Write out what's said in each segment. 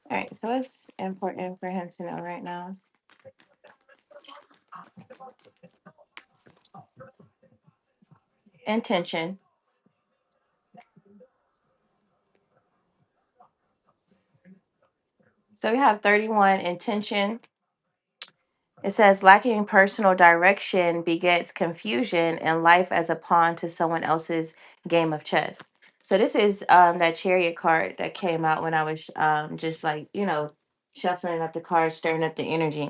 All right, so what's important for him to know right now? Intention. So we have 31 intention. It says lacking personal direction begets confusion and life as a pawn to someone else's game of chess. So this is that chariot card that came out when I was just like, shuffling up the cards, stirring up the energy.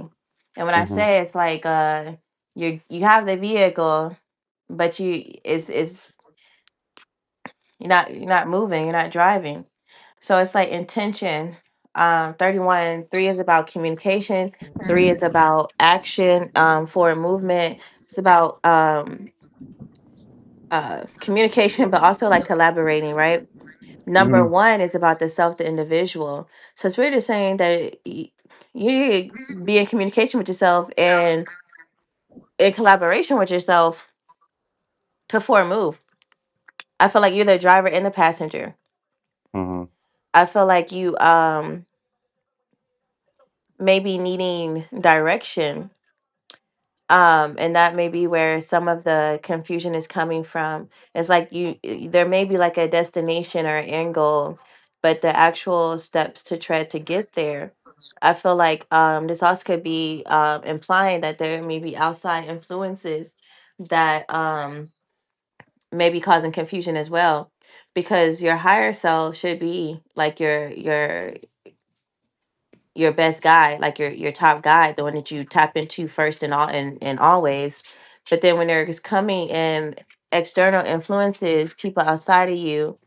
And when I Mm-hmm. say it's like you have the vehicle, but is you're not moving, you're not driving. So it's like intention. 31, 3 is about communication, 3 is about action, forward movement. It's about communication, but also like collaborating, right? Number Mm-hmm. 1 is about the self, the individual. So it's really saying that you be in communication with yourself and in collaboration with yourself to forward move. I feel like you're the driver and the passenger. Mm-hmm. I feel like you maybe needing direction, and that may be where some of the confusion is coming from. It's like there may be like a destination or an end goal, but the actual steps to tread to get there, I feel like this also could be implying that there may be outside influences that may be causing confusion as well, because your higher self should be like your best guide, like your top guide, the one that you tap into first and all and always. But then when there's coming in external influences, people outside of you,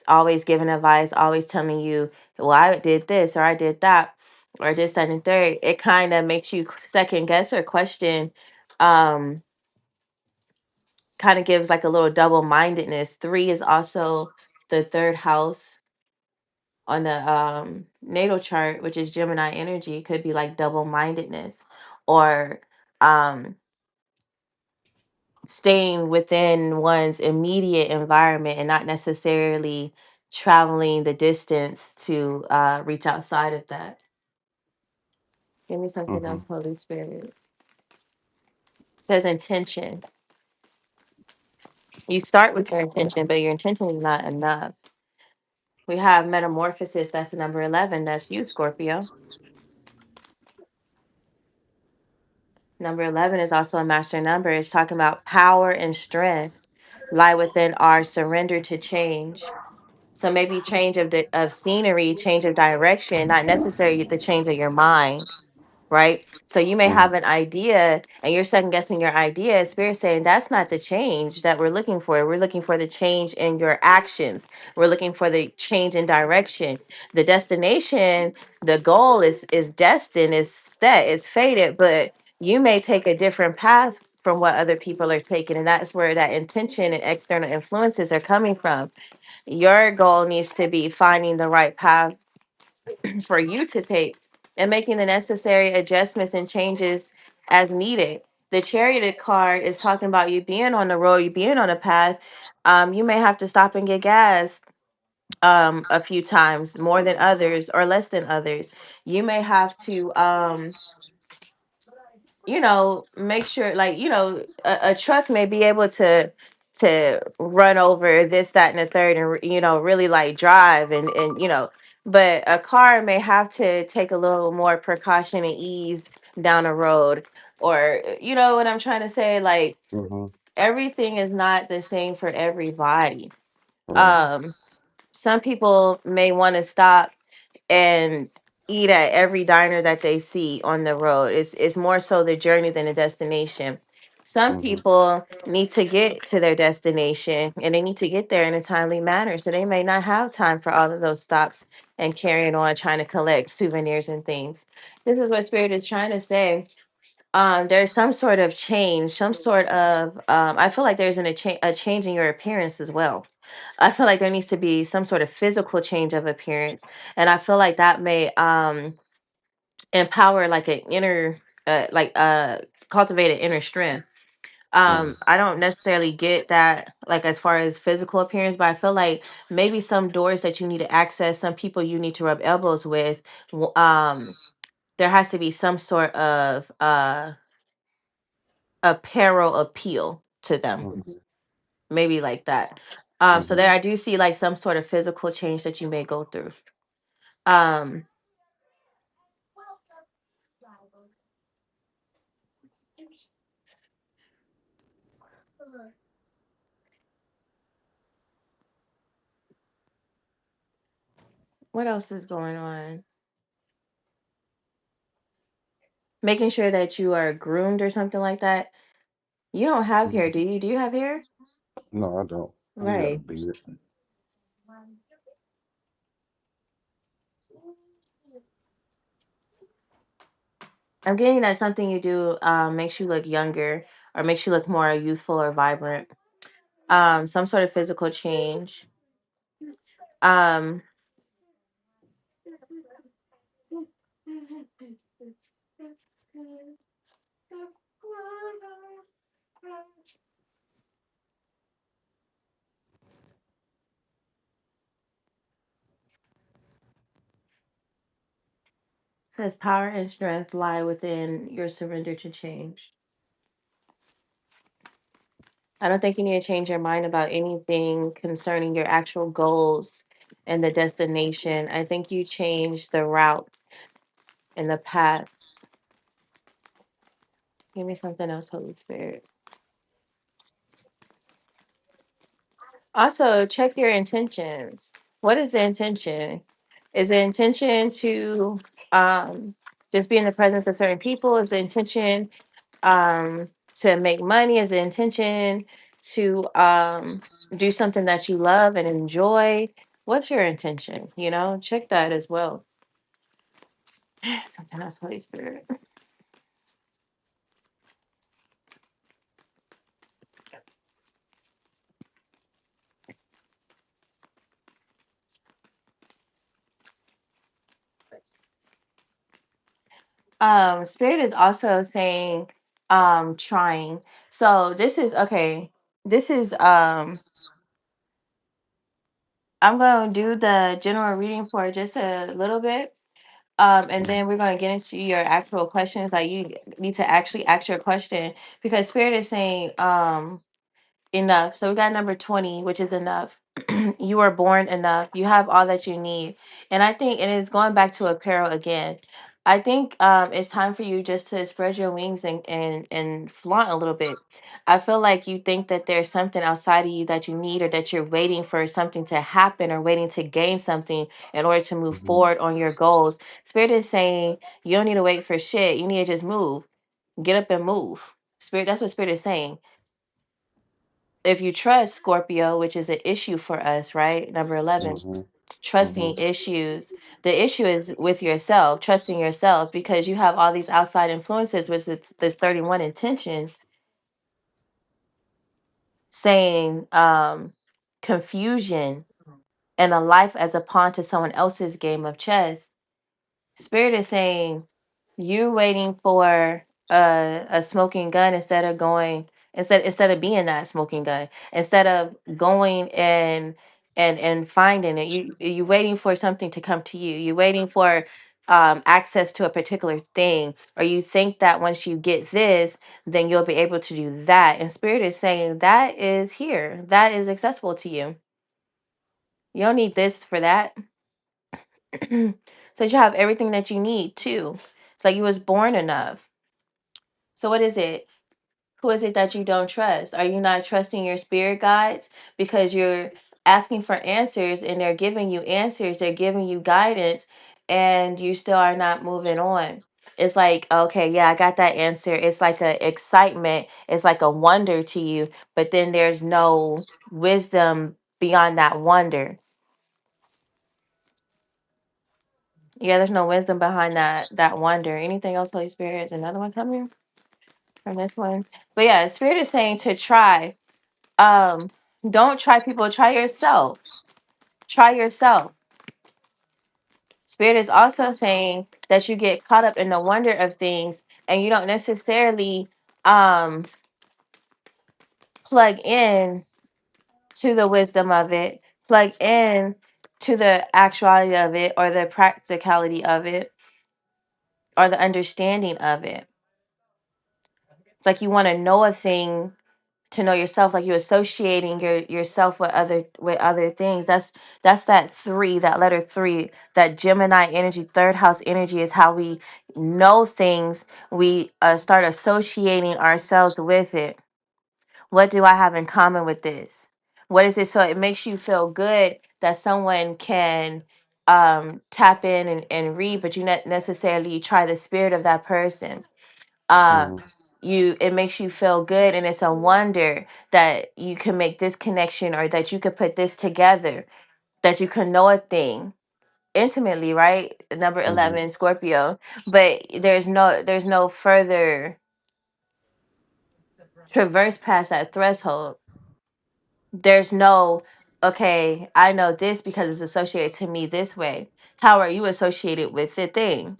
always giving advice, always telling you, well, I did this or I did that or this, that, and third, it kind of makes you second guess or question. Um, Kind of gives like a little double mindedness. 3 is also the third house on the natal chart, which is Gemini energy. Could be like double mindedness or um staying within one's immediate environment and not necessarily traveling the distance to reach outside of that. Give me something Mm-hmm. else, Holy Spirit. It says intention. You start with your intention, but your intention is not enough. We have metamorphosis, that's the number 11. That's you, Scorpio. Number 11 is also a master number. It's talking about power and strength lie within our surrender to change. So maybe change of scenery, change of direction, not necessarily the change of your mind, right? So you may Mm-hmm. have an idea and you're second guessing your idea. Spirit saying that's not the change that we're looking for. We're looking for the change in your actions. We're looking for the change in direction. The destination, the goal is destined, is set, is fated, but you may take a different path from what other people are taking. And that's where that intention and external influences are coming from. Your goal needs to be finding the right path for you to take and making the necessary adjustments and changes as needed. The chariot card is talking about you being on the road, you being on a path. You may have to stop and get gas a few times, more than others or less than others. You may have to make sure, like, a truck may be able to run over this, that, and the third, and really like drive and but a car may have to take a little more precaution and ease down a road, or you know what I'm trying to say, like Mm-hmm. everything is not the same for everybody. Right. um some people may want to stop and eat at every diner that they see on the road. It's more so the journey than the destination. Some Mm-hmm. people need to get to their destination and they need to get there in a timely manner. So they may not have time for all of those stops and carrying on trying to collect souvenirs and things. This is what Spirit is trying to say. There's some sort of change, some sort of I feel like there's a change in your appearance as well. I feel like there needs to be some sort of physical change of appearance, and I feel like that may empower like an inner like cultivate an inner strength. Mhm. I don't necessarily get that, like as far as physical appearance, but I feel like maybe some doors that you need to access, some people you need to rub elbows with, there has to be some sort of apparel appeal to them, Mhm. maybe like that. So Mhm. there I do see like some sort of physical change that you may go through. Um, what else is going on? Making sure that you are groomed or something like that. You don't have hair, do Mhm. you? Do you have hair? No, I don't. I just got a Right. beard. I'm getting that something you do makes you look younger or makes you look more youthful or vibrant. Some sort of physical change. Um, says power and strength lie within your surrender to change. I don't think you need to change your mind about anything concerning your actual goals and the destination. I think you change the route and the path. Give me something else, Holy Spirit. Also, check your intentions. What is the intention? Is the intention to um, just be in the presence of certain people? Is the intention to make money? Is the intention to do something that you love and enjoy? What's your intention? You know, check that as well. Something else, Holy Spirit. Spirit is also saying trying. So this is okay. This is I'm going to do the general reading for just a little bit. And Mhm. then we're going to get into your actual questions. Like you need to actually ask your question because Spirit is saying, enough. So we got number 20, which is enough. You are born enough. You have all that you need. And I think it is going back to apparel again. I think it's time for you just to spread your wings and flaunt a little bit. I feel like you think that there's something outside of you that you need or that you're waiting for something to happen or waiting to gain something in order to move Mhm. forward on your goals. Spirit is saying you don't need to wait for shit. You need to just move. Get up and move. Spirit, that's what Spirit is saying. If you trust Scorpio, which is an issue for us, right? Number 11, Mhm. trusting Mhm. issues. The issue is with yourself, trusting yourself, because you have all these outside influences with this 31 intention saying confusion and a life as a pawn to someone else's game of chess. Spirit is saying you waiting for a smoking gun instead of being that smoking gun, instead of going and finding it. You waiting for something to come to you. You waiting for access to a particular thing, or you think that once you get this, then you'll be able to do that. And Spirit is saying that is here, that is accessible to you. You don't need this for that. So you have everything that you need too. It's like you was born enough. So what is it? Who is it that you don't trust? Are you not trusting your spirit guides because you're asking for answers and they're giving you answers, they're giving you guidance, and you still are not moving on? It's like, okay, yeah, I got that answer. It's like a excitement, it's like a wonder to you, but then there's no wisdom beyond that wonder. Yeah, there's no wisdom behind that wonder. Anything else, Holy Spirit? Is another one coming from this one? But yeah, Spirit is saying to try. Um, don't try people, try yourself. Try yourself. Spirit is also saying that you get caught up in the wonder of things and you don't necessarily um plug in to the wisdom of it, plug in to the actuality of it, or the practicality of it, or the understanding of it. It's like you want to know a thing to know yourself, like you're associating yourself with other things. That's that three, that letter three, that Gemini energy, third house energy, is how we know things. We start associating ourselves with it. What do I have in common with this? What is it? So it makes you feel good that someone can tap in and read, but you not necessarily try the spirit of that person. uh Mhm. you, it makes you feel good, and it's a wonder that you can make this connection, or that you could put this together, that you can know a thing intimately, right? Number Mhm. 11, Scorpio. But there's no further traverse past that threshold. There's no, okay, I know this because it's associated to me this way. How are you associated with the thing?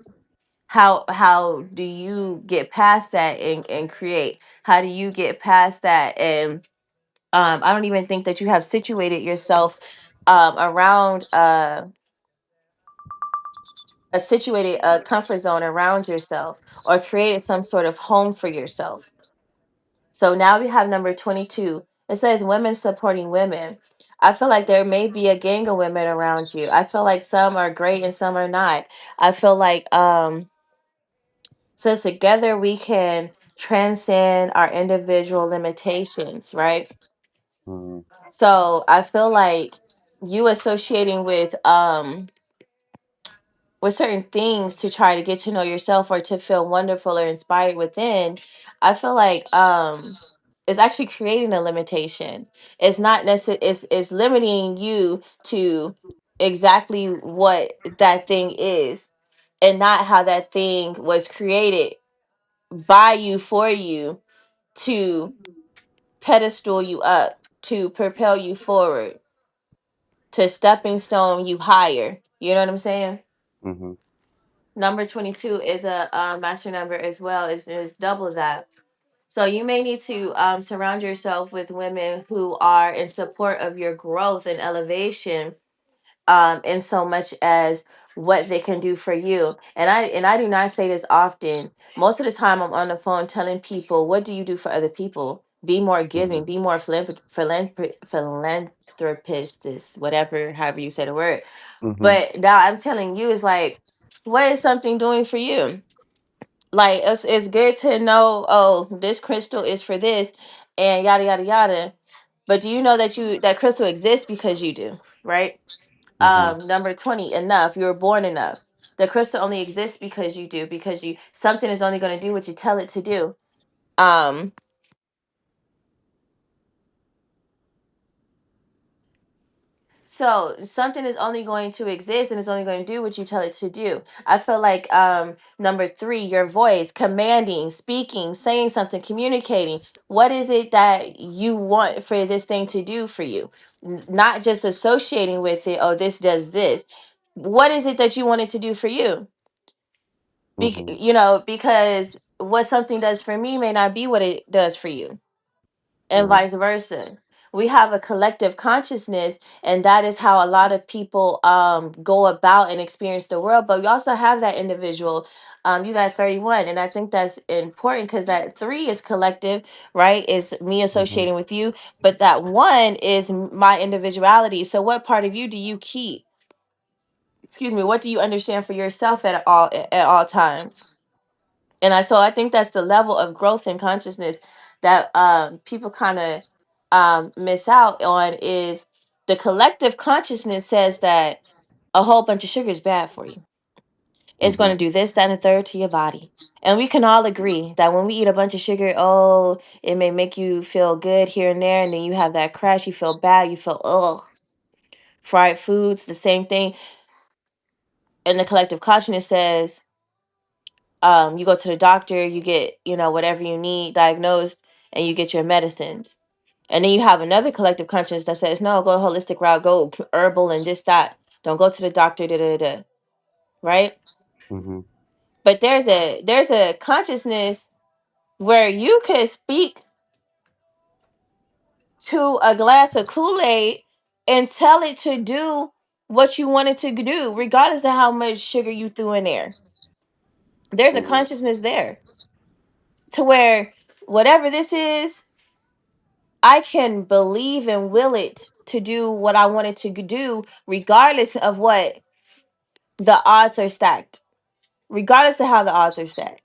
How do you get past that and create? How do you get past that? And I don't even think that you have situated yourself around a situated a comfort zone around yourself, or created some sort of home for yourself. So now we have number 22. It says women supporting women. I feel like there may be a gang of women around you. I feel like some are great and some are not. I feel like so together we can transcend our individual limitations, right? Mhm. So I feel like you associating with certain things to try to get to know yourself, or to feel wonderful or inspired within, I feel like it's actually creating a limitation. It's not necessarily, it's limiting you to exactly what that thing is, and not how that thing was created by you, for you, to pedestal you up, to propel you forward, to stepping stone you higher. You know what I'm saying? Mhm. Number 22 is a master number as well. Is double that. So you may need to surround yourself with women who are in support of your growth and elevation, in so much as what they can do for you. And I do not say this often. Most of the time I'm on the phone telling people, what do you do for other people? Be more giving, Mhm. be more philanthropist, is whatever, however you say the word. Mhm. But now I'm telling you, is like, what is something doing for you? Like, it's good to know, oh, this crystal is for this, and yada yada yada. But do you know that that crystal exists because you do, right? Mhm. Number 20, enough. You were born enough. The crystal only exists because you do, because you, something is only going to do what you tell it to do. Um, So something is only going to exist, and it's only going to do what you tell it to do. I feel like number 3, your voice, commanding, speaking, saying something, communicating. What is it that you want for this thing to do for you? Not just associating with it, oh, this does this. What is it that you want it to do for you? Mhm. Because what something does for me may not be what it does for you, and Right. vice versa. We have a collective consciousness, and that is how a lot of people go about and experience the world. But we also have that individual. You got 31, and I think that's important, because that 3 is collective, right? Is me Mhm. associating with you, but that 1 is my individuality. So, what part of you do you keep? Excuse me. What do you understand for yourself at all times? And I think that's the level of growth and consciousness that people kind of miss out on. Is the collective consciousness says that a whole bunch of sugar is bad for you. It's going Mhm. to do this, that, and the third to your body. And we can all agree that when we eat a bunch of sugar, oh, it may make you feel good here and there, and then you have that crash, you feel bad, you feel, ugh. Fried foods, the same thing. And the collective consciousness says, you go to the doctor, you get, whatever you need diagnosed, and you get your medicines. And then you have another collective conscience that says, no, go a holistic route, go herbal and this, that. Don't go to the doctor, da da da. Right? Mhm. But there's a consciousness where you could speak to a glass of Kool-Aid and tell it to do what you want it to do, regardless of how much sugar you threw in there. There's a Mhm. consciousness there to where whatever this is, I can believe and will it to do what I want it to do, regardless of what the odds are stacked, regardless of how the odds are stacked.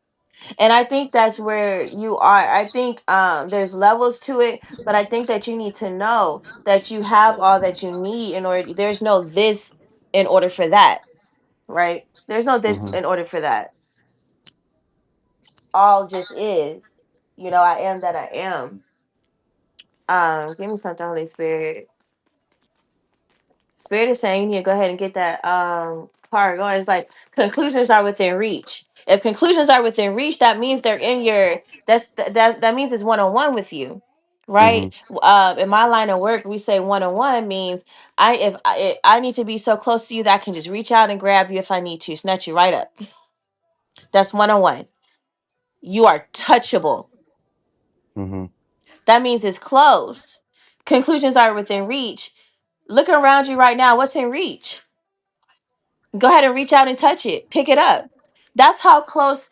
And I think that's where you are. I think there's levels to it, but I think that you need to know that you have all that you need in order. There's no this in order for that, right? There's no this Mhm. in order for that. All just is. You know, I am that I am. Give me something, Holy Spirit. Spirit is saying you need to go ahead and get that part going. It's like conclusions are within reach. If conclusions are within reach, that means they're in your that means it's one on one with you. Right? Mhm. In my line of work, we say one on one means I need to be so close to you that I can just reach out and grab you if I need to, snatch you right up. That's one on one. You are touchable. Mhm. That means it's close. Conclusions are within reach. Look around you right now. What's in reach? Go ahead and reach out and touch it. Pick it up. That's how close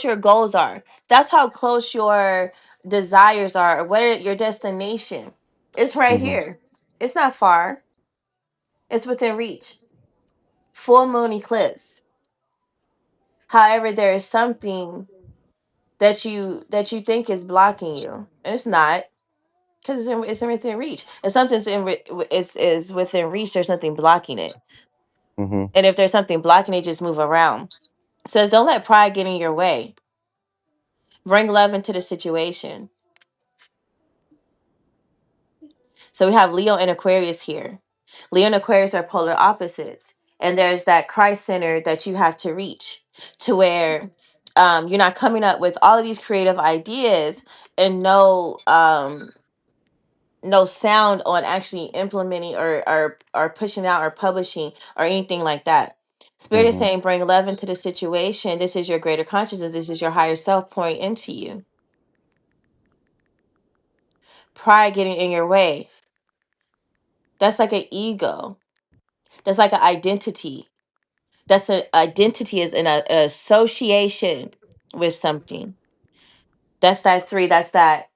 your goals are. That's how close your desires are, or what your destination. It's right Mhm. here. It's not far. It's within reach. Full moon eclipse. However, there is something that you think is blocking you. It's not, because it's in within reach. If something's is within reach, there's nothing blocking it. Mhm. And if there's something blocking it, just move around. It says don't let pride get in your way. Bring love into the situation. So we have Leo and Aquarius here. Leo and Aquarius are polar opposites. And there's that Christ center that you have to reach, to where you're not coming up with all of these creative ideas and no sound on actually implementing or pushing out or publishing or anything like that. Spirit is Mhm. saying bring love into the situation. This is your greater consciousness. This is your higher self pouring into you. Pride getting in your way. That's like an ego. That's like an identity. That's an identity is an association with something. That's that three. That's that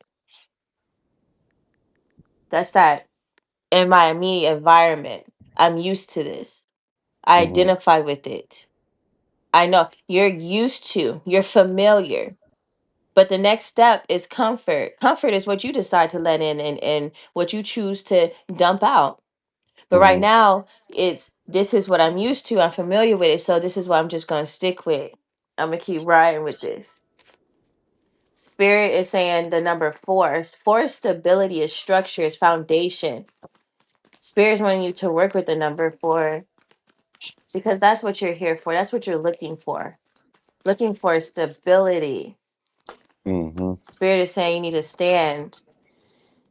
in my immediate environment. I'm used to this. I Mhm. identify with it. I know you're used to, you're familiar. But the next step is comfort. Comfort is what you decide to let in and what you choose to dump out. But right Mhm. now, it's this is what I'm used to. I'm familiar with it. So this is what I'm just going to stick with. I'm going to keep riding with this. Spirit is saying the number four. Four is stability, is structure, is foundation. Spirit is wanting you to work with the number four because that's what you're here for. That's what you're looking for. Looking for stability. Mhm. Spirit is saying you need to stand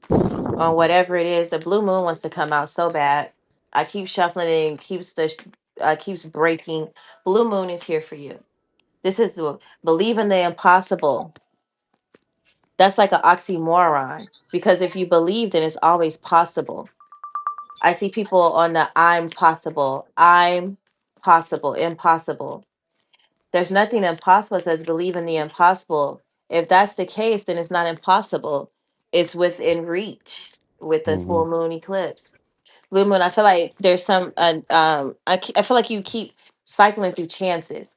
on whatever it is. The blue moon wants to come out so bad. I keep shuffling it and keeps breaking. Blue moon is here for you. This is believe in the impossible. That's like an oxymoron because if you believe, then it's always possible. I see people on the I'm possible, impossible. There's nothing impossible. It says believe in the impossible. If that's the case, then it's not impossible. It's within reach with the full Mhm. moon eclipse. Blue moon, I feel like there's some, I feel like you keep cycling through chances.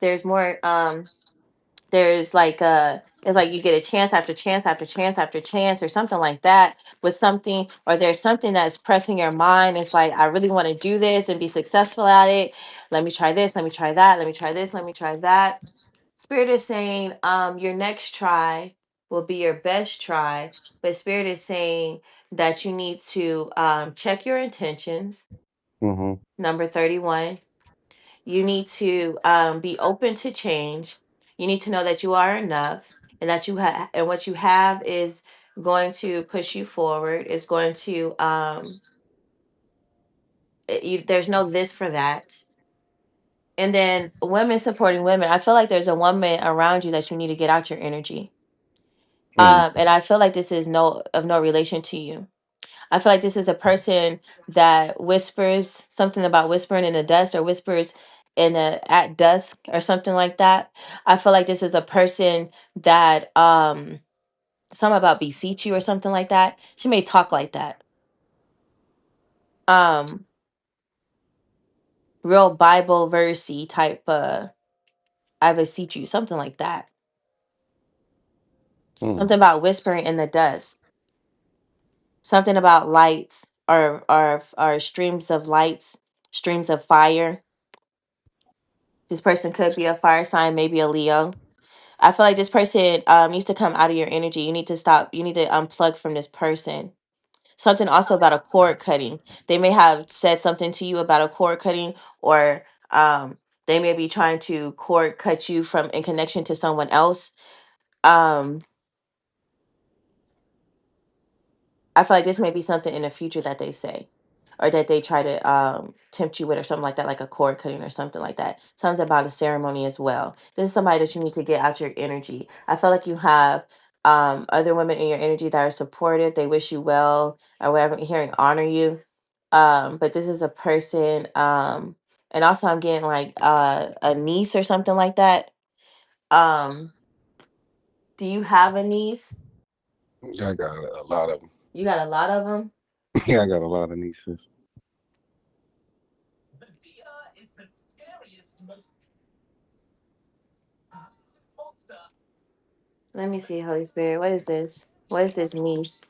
There's more, there's like it's like you get a chance after chance after chance after chance or something like that with something, or there's something that's pressing your mind. It's like I really want to do this and be successful at it. Let me try this, let me try that, let me try this, let me try that. Spirit is saying your next try will be your best try, but spirit is saying that you need to check your intentions. Mhm. Number 31, you need to be open to change. You need to know that you are enough and that you have, and what you have is going to push you forward. It's going to, there's no this for that. And then women supporting women. I feel like there's a woman around you that you need to get out your energy. Mm. And I feel like this is no relation to you. I feel like this is a person that whispers something about whispering in the dust, or whispers in a at dusk or something like that. I feel like this is a person that something about beseech you or something like that. She may talk like that. Um Real Bible versey type I beseech you, something like that. Mm. Something about whispering in the dust. Something about lights, or streams of lights, streams of fire. This person could be a fire sign, maybe a Leo. I feel like this person needs to come out of your energy. You need to stop. You need to unplug from this person. Something also about a cord cutting. They may have said something to you about a cord cutting, or they may be trying to cord cut you from in connection to someone else. Um, I feel like this may be something in the future that they say, or that they try to tempt you with, or something like that, like a cord cutting or something like that. Something about a ceremony as well. This is somebody that you need to get out your energy. I feel like you have other women in your energy that are supportive. They wish you well, or whatever, hearing honor you. But this is a person, and also I'm getting like a niece or something like that. Um, do you have a niece? I got a lot of them. You got a lot of them. Yeah, I got a lot of nieces. Let me see, Holy Spirit. What is this? What is this niece?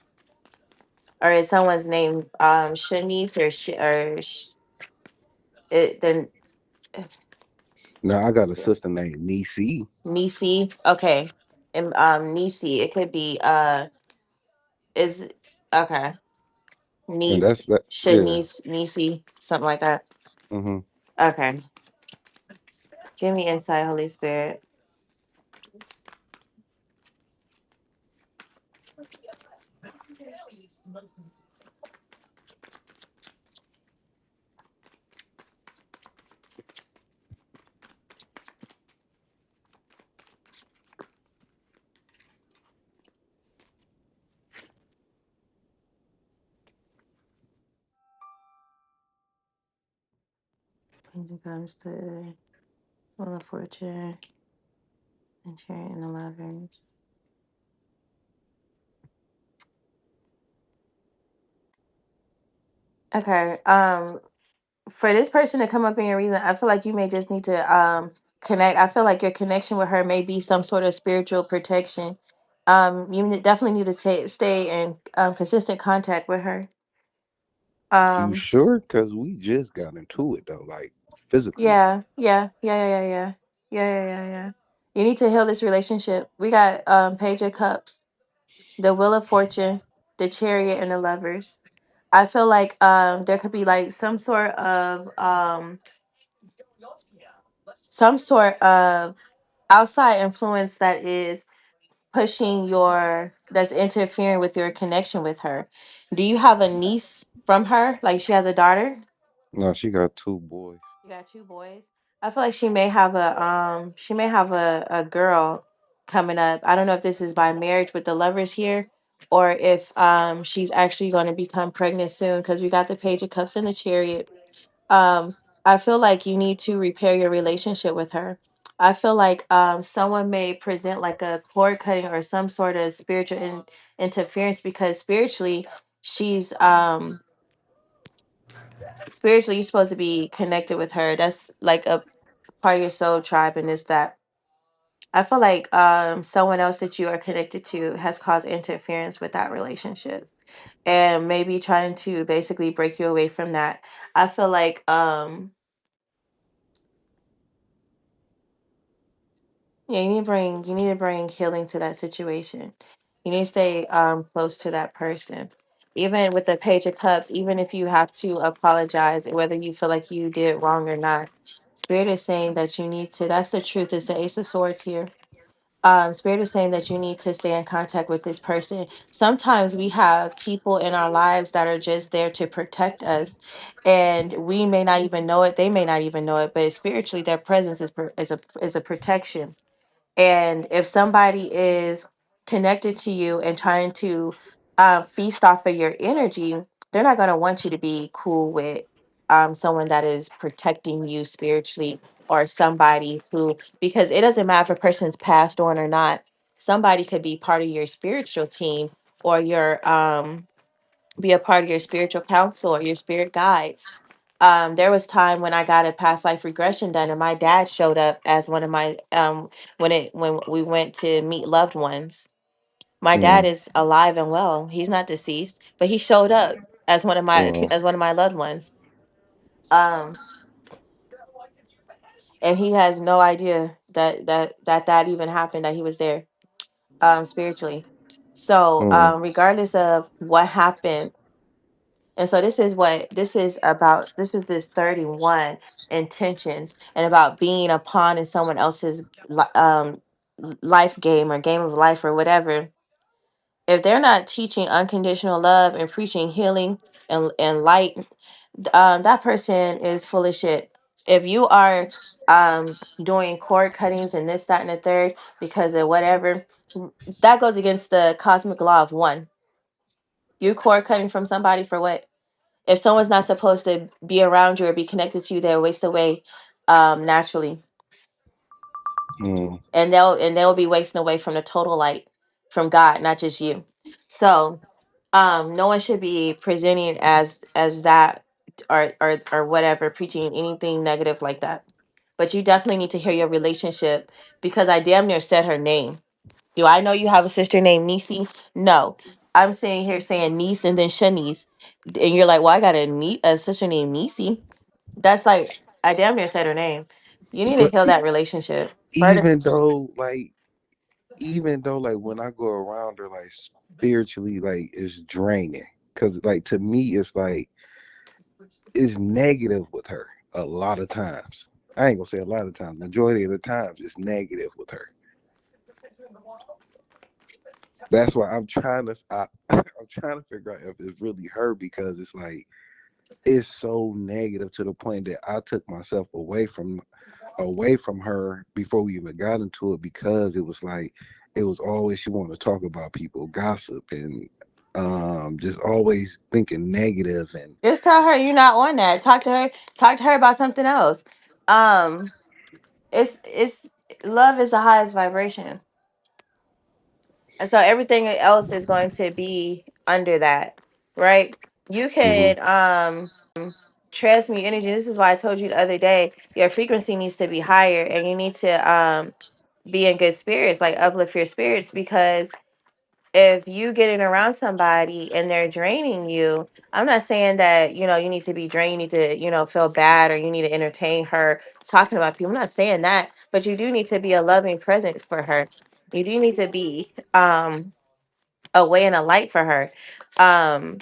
Or is someone's name Shanice, it then Now I got a sister named Nisi, Nisi? Okay. And Nisi, it could be is okay. and Niece, that's that. Yeah. Shanice, Nisi, something like that. Hmm. Okay. Give me insight, Holy Spirit. When it comes to Wheel of Fortune and Chariot and the Lovers. Okay. For this person to come up in your reason, I feel like you may just need to connect. I feel like your connection with her may be some sort of spiritual protection. Definitely need to stay in consistent contact with her. You Um, sure? Cause we just got into it though, like physically. yeah, yeah, yeah, yeah, yeah, yeah, yeah, yeah, yeah. You need to heal this relationship. We got Page of Cups, the Wheel of Fortune, the Chariot, and the Lovers. I feel like there could be like some sort of outside influence that is pushing that's interfering with your connection with her. Do you have a niece from her? Like she has a daughter? No, she got two boys. You got two boys. I feel like she may have a girl coming up. I don't know if this is by marriage with the lovers here, or if she's actually going to become pregnant soon, because we got the Page of Cups and the Chariot. um I feel like you need to repair your relationship with her. I feel like someone may present like a cord cutting or some sort of spiritual interference, because she's spiritually you're supposed to be connected with her. That's like a part of your soul tribe, and is that I feel like someone else that you are connected to has caused interference with that relationship, and maybe trying to basically break you away from that. I feel like yeah, you need to bring healing to that situation. You need to stay close to that person. Even with the Page of Cups, even if you have to apologize, whether you feel like you did wrong or not, Spirit is saying that you need to, that's the truth, is the Ace of Swords here. Spirit is saying that you need to stay in contact with this person. Sometimes we have people in our lives that are just there to protect us, and we may not even know it. They may not even know it, but spiritually, their presence is a protection. And if somebody is connected to you and trying to feast off of your energy, they're not going to want you to be cool with someone that is protecting you spiritually, or somebody who, because it doesn't matter if a person's passed on or not, somebody could be part of your spiritual team, or your be a part of your spiritual council or your spirit guides. There was time when I got a past life regression done, and my dad showed up as one of my when we went to meet loved ones. My dad Mm. is alive and well. He's not deceased, but he showed up as one of my Uh, as one of my loved ones. Um, and he has no idea that even happened, that he was there spiritually. So mm, regardless of what happened. And so this is what this is about. This is this 31 intentions, and about being a pawn in someone else's life game, or game of life, or whatever. If they're not teaching unconditional love and preaching healing and light, that person is full of shit. If you are doing cord cuttings and this, that, and the third because of whatever, that goes against the cosmic law of one. You cord cutting from somebody for what? If someone's not supposed to be around you or be connected to you, they'll waste away naturally, mm, and they'll be wasting away from the total light from God, not just you. So no one should be presenting as that, or whatever, preaching anything negative like that. But you definitely need to hear your relationship, because I damn near said her name. Do I know you have a sister named Nisi? No. I'm sitting here saying niece and then Shanice. And you're like, well, I got a sister named Nisi. That's like, I damn near said her name. You need to but heal that relationship. Further. even though, like, even though, like, when I go around her, like, spiritually, like, it's draining. Cause, like, to me, it's like it's negative with her a lot of times. I ain't gonna say a lot of times. Majority of the times, it's negative with her. That's why I'm trying to figure out if it's really her, because it's like it's so negative to the point that I took myself away from her before we even got into it, because it was like it was always she wanted to talk about people, gossip, and just always thinking negative. And Just tell her you're not on that. Talk to her. Talk to her about something else. Um, it's love is the highest vibration, and so everything else is going to be under that, right? You hmm can transmute energy. This is why I told you the other day your frequency needs to be higher, and you need to be in good spirits, like uplift your spirits, because if you getting around somebody and they're draining you, I'm not saying that, you need to be drained, you need to, feel bad, or you need to entertain her talking about people. I'm not saying that, but you do need to be a loving presence for her. You do need to be a way and a light for her. Um,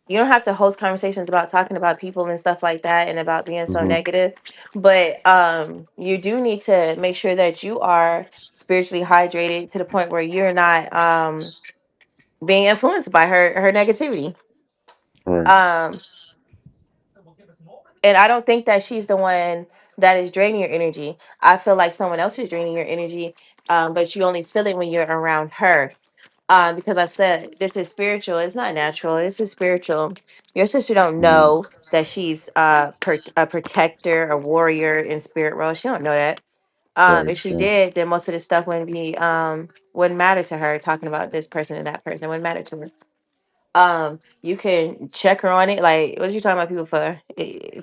you don't have to host conversations about talking about people and stuff like that, and about being so hmm negative, but you do need to make sure that you are spiritually hydrated to the point where you're not being influenced by her negativity. right, Um, and I don't think that she's the one that is draining your energy. I feel like someone else is draining your energy, but you only feel it when you're around her. Because I said this is spiritual. It's not natural. This is spiritual. Your sister don't mm, know that she's a protector, a warrior in spirit world. She don't know that. right, If she yeah, did, then most of this stuff wouldn't matter to her. Talking about this person and that person wouldn't matter to her. You can check her on it. Like, what are you talking about people for?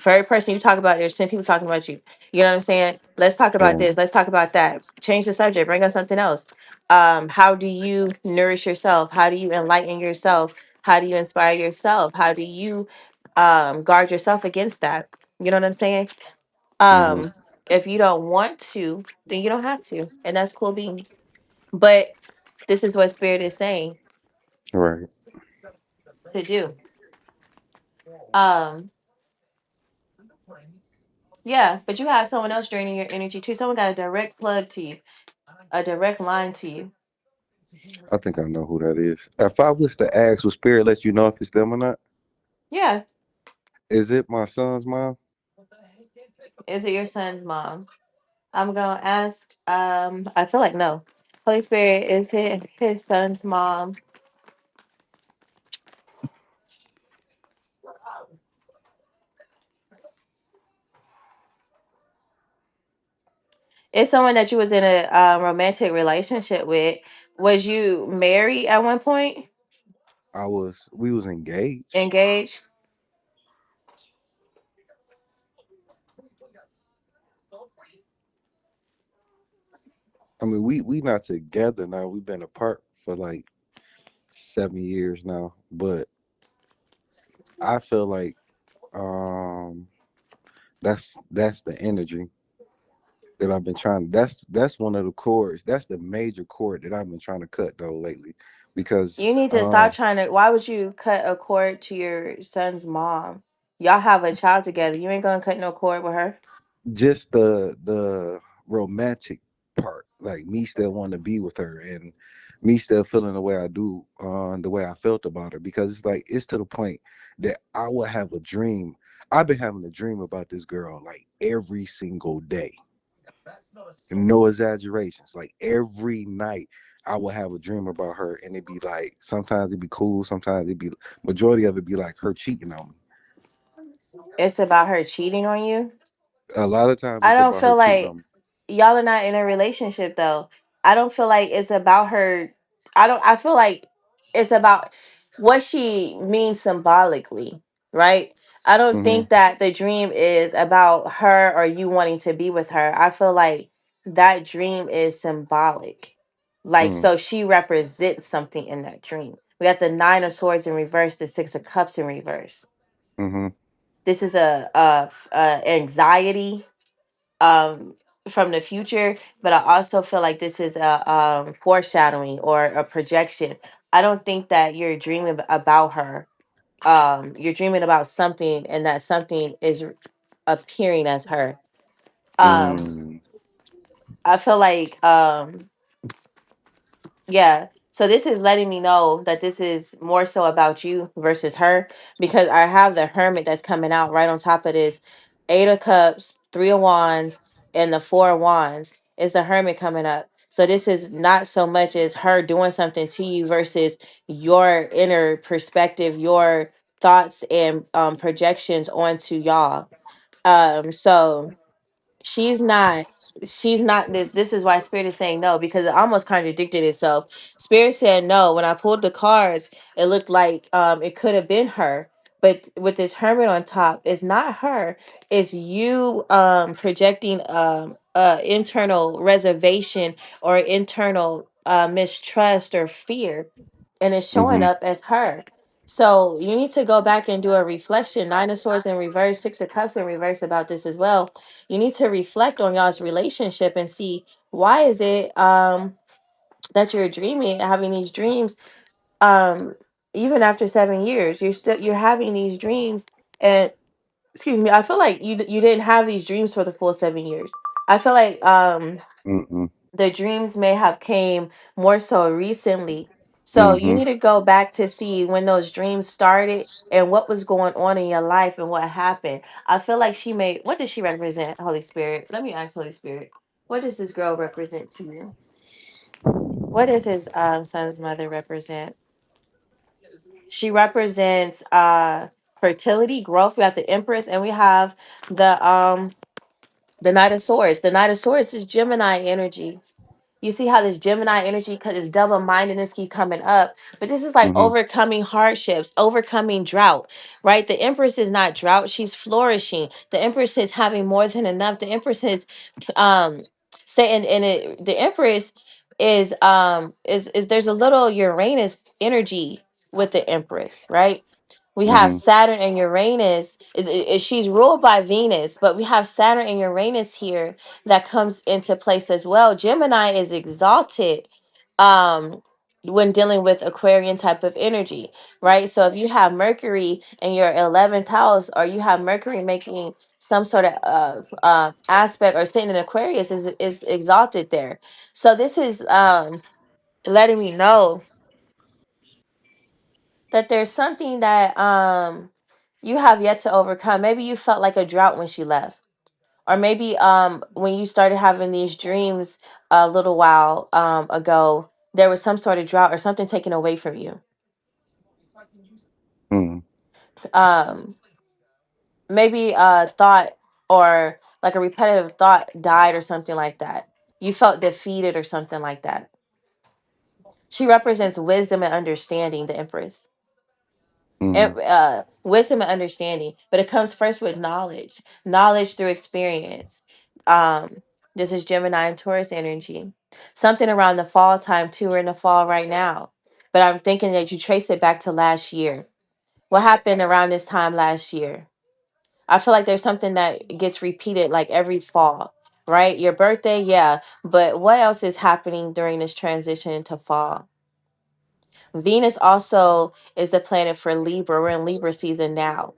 For every person you talk about, there's 10 people talking about you. You know what I'm saying? Let's talk about right, this. Let's talk about that. Change the subject. Bring up something else. How do you nourish yourself? How do you enlighten yourself? How do you inspire yourself? How do you guard yourself against that? You know what I'm saying? hmm Um, if you don't want to, then you don't have to, and that's cool beans. But this is what spirit is saying right. to do. Um, Yeah, but you have someone else draining your energy too. Someone got a direct plug to you, a direct line to you. I think I know who that is. If I was to ask, would Spirit let you know if it's them or not? Yeah. Is it my son's mom? Is it your son's mom? I'm gonna ask. I feel like no. Holy Spirit is his son's mom. It's someone that you was in a romantic relationship with. Was you married at one point? We was engaged. Engaged? I mean, we not together now. We've been apart for like 7 years now. But I feel like um that's the energy that I've been trying. That's one of the chords. That's the major chord that I've been trying to cut though lately, because You need to stop trying to. Why would you cut a cord to your son's mom? Y'all have a child together. You ain't gonna cut no cord with her. just the romantic part, like me still wanting to be with her and me still feeling the way I do, the way I felt about her, because it's like it's to the point that I will have a dream. I've been having a dream about this girl like every single day. No exaggerations. Like every night I will have a dream about her, and it'd be like sometimes it'd be cool, sometimes it'd be majority of it be like her cheating on me. It's about her cheating on you. A lot of times I it's don't about her feel cheating like on me. y'all are not in a relationship though. I don't feel like it's about her. I feel like it's about what she means symbolically, right? I don't Hmm. think that the dream is about her or you wanting to be with her. I feel like that dream is symbolic. Like, Hmm. so she represents something in that dream. We got the 9 of Swords in reverse, the 6 of Cups in reverse. Hmm. This is a anxiety um from the future, but I also feel like this is a foreshadowing or a projection. I don't think that you're dreaming about her. You're dreaming about something, and that something is appearing as her. um Mm. I feel like yeah. So this is letting me know that this is more so about you versus her, because I have the Hermit that's coming out right on top of this 8 of Cups, 3 of Wands, and the 4 of Wands. Is the Hermit coming up? So this is not so much as her doing something to you versus your inner perspective, your thoughts and projections onto y'all. So she's not this is why spirit is saying no, because it almost contradicted itself. Spirit said no. When I pulled the cards, it looked like it could have been her, but with this Hermit on top, it's not her. It's you projecting internal reservation or internal mistrust or fear, and it's showing Hmm. up as her. So you need to go back and do a reflection. 9 of Swords in reverse, 6 of Cups in reverse about this as well. You need to reflect on y'all's relationship and see why is it that you're dreaming, having these dreams, um even after 7 years you're having these dreams. And excuse me, I feel like you didn't have these dreams for the full 7 years. I feel like Mm-mm. the dreams may have came more so recently. So you Hmm. need to go back to see when those dreams started and what was going on in your life and what happened. I feel like she made, what does she represent, Holy Spirit? Let me ask Holy Spirit. What does this girl represent to you? What does his son's mother represent? She represents fertility, growth. We have the Empress, and we have the Knight of Swords. The Knight of Swords is Gemini energy. You see how this Gemini energy, because it's double mindedness, keep coming up. But this is like Hmm. overcoming hardships, overcoming drought, right? The Empress is not drought, she's flourishing. The Empress is having more than enough. The Empress is saying, and the Empress is there's a little Uranus energy with the Empress, right? We have Hmm. Saturn and Uranus. She's ruled by Venus, but we have Saturn and Uranus here that comes into place as well. Gemini is exalted um when dealing with Aquarian type of energy, right? So if you have Mercury in your 11th house, or you have Mercury making some sort of aspect or sitting in Aquarius, is exalted there. So this is letting me know that there's something that you have yet to overcome. Maybe you felt like a drought when she left, Or maybe when you started having these dreams a little while ago, there was some sort of drought or something taken away from you. Mm, Um maybe a thought or like a repetitive thought died or something like that. You felt defeated or something like that. She represents wisdom and understanding, the Empress. mm, And wisdom and understanding, but it comes first with knowledge through experience. um this is Gemini and Taurus energy, something around the fall time too. We're in the fall right now, but I'm thinking that you trace it back to last year. What happened around this time last year? I feel like there's something that gets repeated like every fall, right? Your birthday, yeah, but what else is happening during this transition into fall? Venus also is the planet for Libra. We're in Libra season now.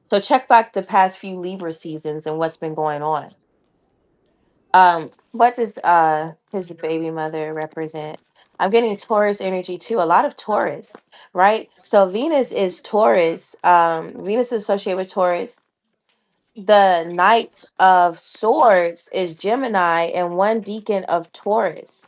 So check back the past few Libra seasons and what's been going on. What does his baby mother represent? I'm getting Taurus energy too. A lot of Taurus, right? So Venus is Taurus. Venus is associated with Taurus. The Knight of Swords is Gemini and one deacon of Taurus.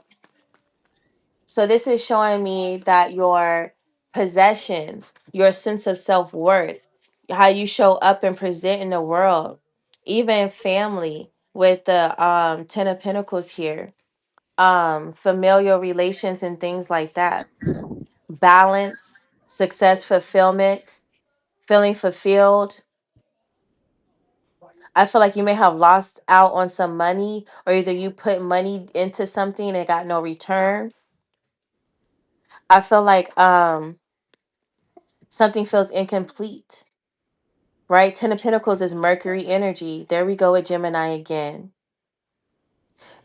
So this is showing me that your possessions, your sense of self-worth, how you show up and present in the world, even family with the 10 of Pentacles here, familial relations and things like that. Balance, success, fulfillment, feeling fulfilled. I feel like you may have lost out on some money, or either you put money into something and it got no return. I feel like something feels incomplete, right? Ten of Pentacles is Mercury energy. There we go with Gemini again.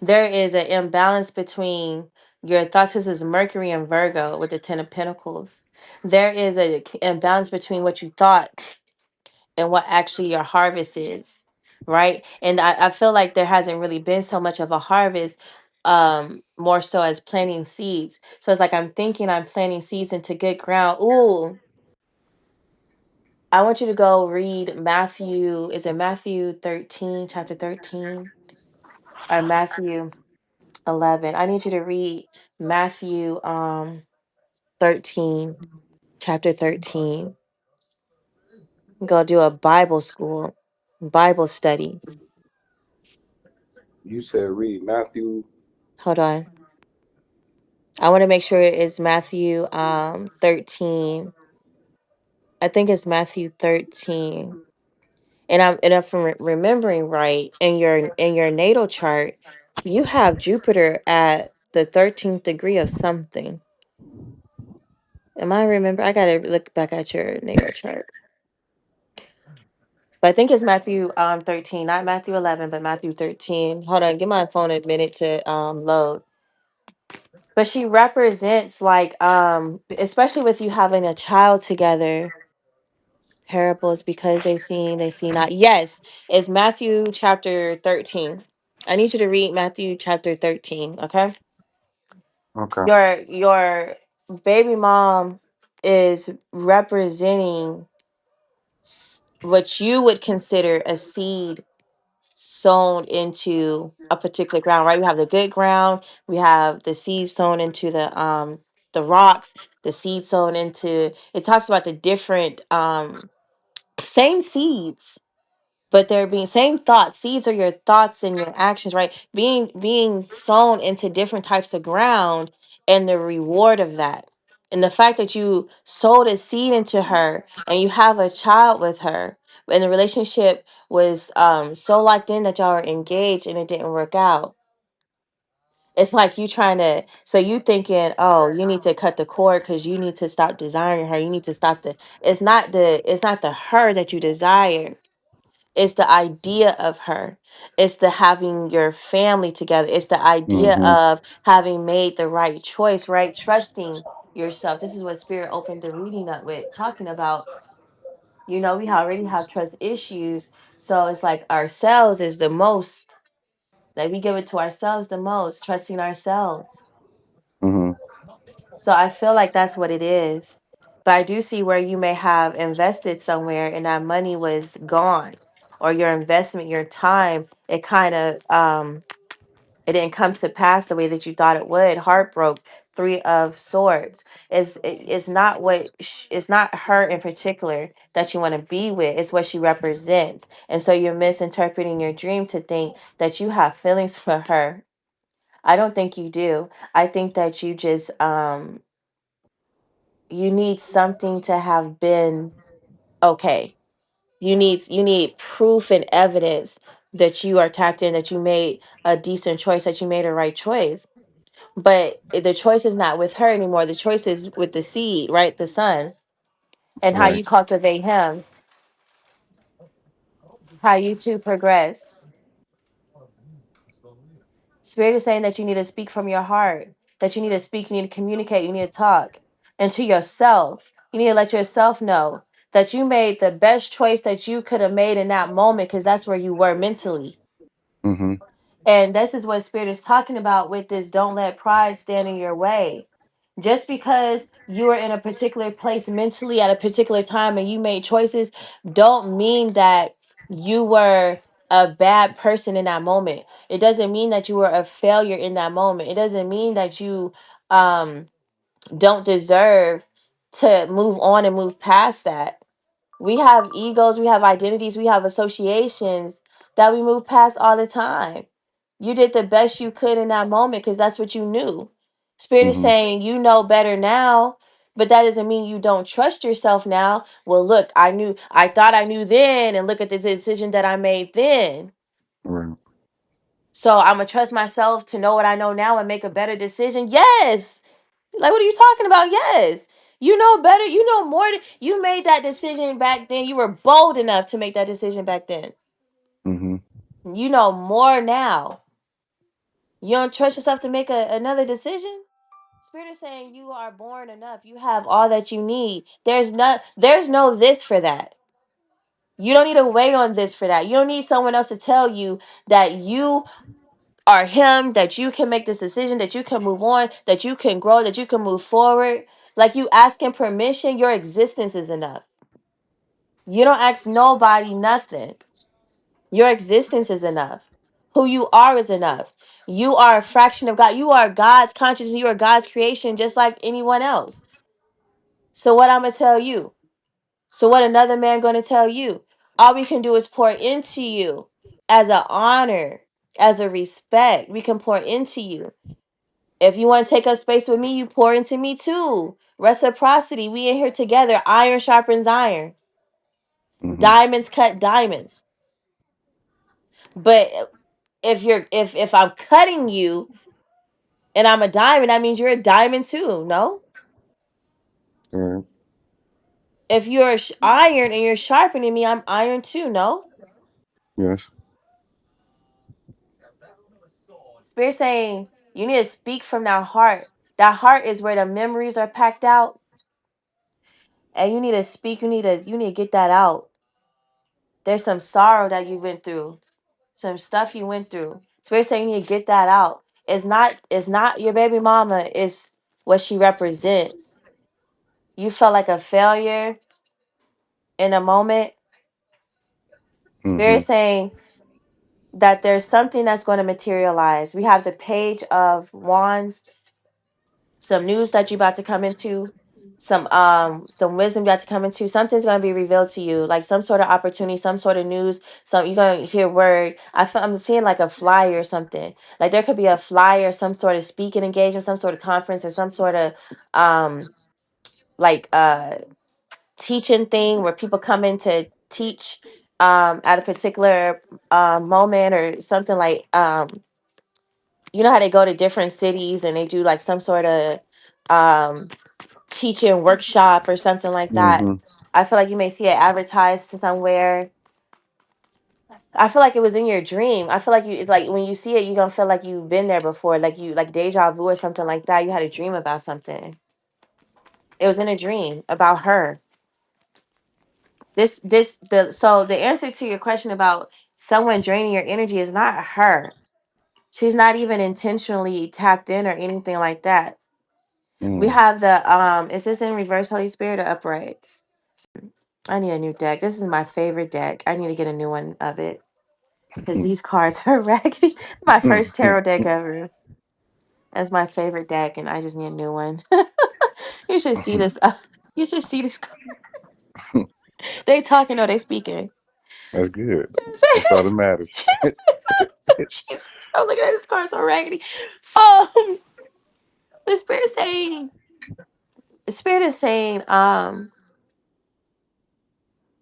There is an imbalance between your thoughts. This is Mercury and Virgo with the Ten of Pentacles. There is a imbalance between what you thought and what actually your harvest is, right? And I feel like there hasn't really been so much of a harvest, more so as planting seeds. So it's like I'm thinking I'm planting seeds into good ground. Ooh, I want you to go read Matthew. Is it Matthew 13, chapter 13? Or Matthew 11? I need you to read Matthew 13, chapter 13. Go do a Bible school, Bible study. you said read Matthew. Hold on. I want to make sure it's Matthew 13. I think it's Matthew 13. And if I'm remembering right, in your natal chart, you have Jupiter at the 13th degree of something. Am I remember? I gotta look back at your natal chart. But I think it's Matthew 13, not Matthew 11, but Matthew 13. Hold on, give my phone a minute to load. But she represents like especially with you having a child together. Parables because they see not. Yes, it's Matthew chapter 13. I need you to read Matthew chapter 13, okay? Okay. Your baby mom is representing what you would consider a seed sown into a particular ground, right? We have the good ground, we have the seed sown into the rocks, the seed sown into, it talks about the different same seeds, but they're being same thoughts. Seeds are your thoughts and your actions, right? Being sown into different types of ground, and the reward of that, and the fact that you sowed a seed into her and you have a child with her, and the relationship was so locked in that y'all are engaged and it didn't work out. It's like you trying to, so you thinking, oh, you need to cut the cord because you need to stop desiring her, you need to stop the, it's not the her that you desire. It's the idea of her. It's the having your family together. It's the idea Mm-hmm. of having made the right choice, right? Trusting yourself. This is what Spirit opened the reading up with, talking about, we already have trust issues. So it's like ourselves is the most, like we give it to ourselves the most, trusting ourselves. Mm-hmm. So I feel like that's what it is. But I do see where you may have invested somewhere and that money was gone, or your investment, your time, it kind of it didn't come to pass the way that you thought it would. Heart broke. Three of Swords is not it's not her in particular that you want to be with. It's what she represents, and so you're misinterpreting your dream to think that you have feelings for her. I don't think you do. I think that you just you need something to have been okay. You need proof and evidence that you are tapped in, that you made a decent choice, that you made a right choice. But the choice is not with her anymore. The choice is with the seed, right? The son, and how Right. you cultivate him, how you two progress. Spirit is saying that you need to speak from your heart, that you need to speak, you need to communicate, you need to talk. And to yourself, you need to let yourself know that you made the best choice that you could have made in that moment because that's where you were mentally. Mhm. And this is what Spirit is talking about with this don't let pride stand in your way. Just because you were in a particular place mentally at a particular time and you made choices, don't mean that you were a bad person in that moment. It doesn't mean that you were a failure in that moment. It doesn't mean that you don't deserve to move on and move past that. We have egos, we have identities, we have associations that we move past all the time. You did the best you could in that moment because that's what you knew. Spirit is Mhm. saying you know better now, but that doesn't mean you don't trust yourself now. Well, look, I thought I knew then, and look at this decision that I made then. Right. So I'm gonna trust myself to know what I know now and make a better decision. Yes. Like, what are you talking about? Yes. You know better. You know more. You made that decision back then. You were bold enough to make that decision back then. Mhm. You know more now. You don't trust yourself to make another decision? Spirit is saying you are born enough. You have all that you need. There's no this for that. You don't need to wait on this for that. You don't need someone else to tell you that you are him, that you can make this decision, that you can move on, that you can grow, that you can move forward. Like you asking permission, your existence is enough. You don't ask nobody nothing. Your existence is enough. Who you are is enough. You are a fraction of God. You are God's consciousness. You are God's creation, just like anyone else. So what I'm gonna tell you? So what another man gonna tell you? All we can do is pour into you as an honor, as a respect. We can pour into you. If you want to take up space with me, you pour into me too. Reciprocity. We in here together. Iron sharpens iron. Mhm. Diamonds cut diamonds. But if I'm cutting you and I'm a diamond, that means you're a diamond too. No. Right. If you're iron and you're sharpening me, I'm iron too. No. Yes. Spirit saying you need to speak from that heart. That heart is where the memories are packed out, and you need to speak. You need to get that out. There's some sorrow that you went through, some stuff you went through. Spirit saying you need to get that out. It's not your baby mama. It's what she represents. You felt like a failure in a moment. Spirit Mhm. saying that there's something that's going to materialize. We have the Page of Wands, some news that you about to come into, some wisdom you about to come into. Something's gonna be revealed to you, like some sort of opportunity, some sort of news. Some you're gonna hear word. I'm seeing like a flyer or something. Like there could be a flyer, some sort of speaking engagement, some sort of conference, or some sort of um like teaching thing where people come in to teach at a particular moment or something like you know how they go to different cities and they do like some sort of um teaching workshop or something like that. Mhm. I feel like you may see it advertised to somewhere. I feel like it was in your dream. I feel like it's like when you see it, you're gonna feel like you've been there before, like you like deja vu or something like that. You had a dream about something. It was in a dream about her. The answer to your question about someone draining your energy is not her. She's not even intentionally tapped in or anything like that. We Mm. have the is this in reverse Holy Spirit or upright? I need a new deck. This is my favorite deck. I need to get a new one of it because these cards are raggedy. My first tarot deck ever. That's my favorite deck, and I just need a new one. You should see this. You should see this. They talking or they speaking. That's good. That's all that matters. Jesus, I'm looking at this card so raggedy. Um, the spirit saying, the spirit is saying,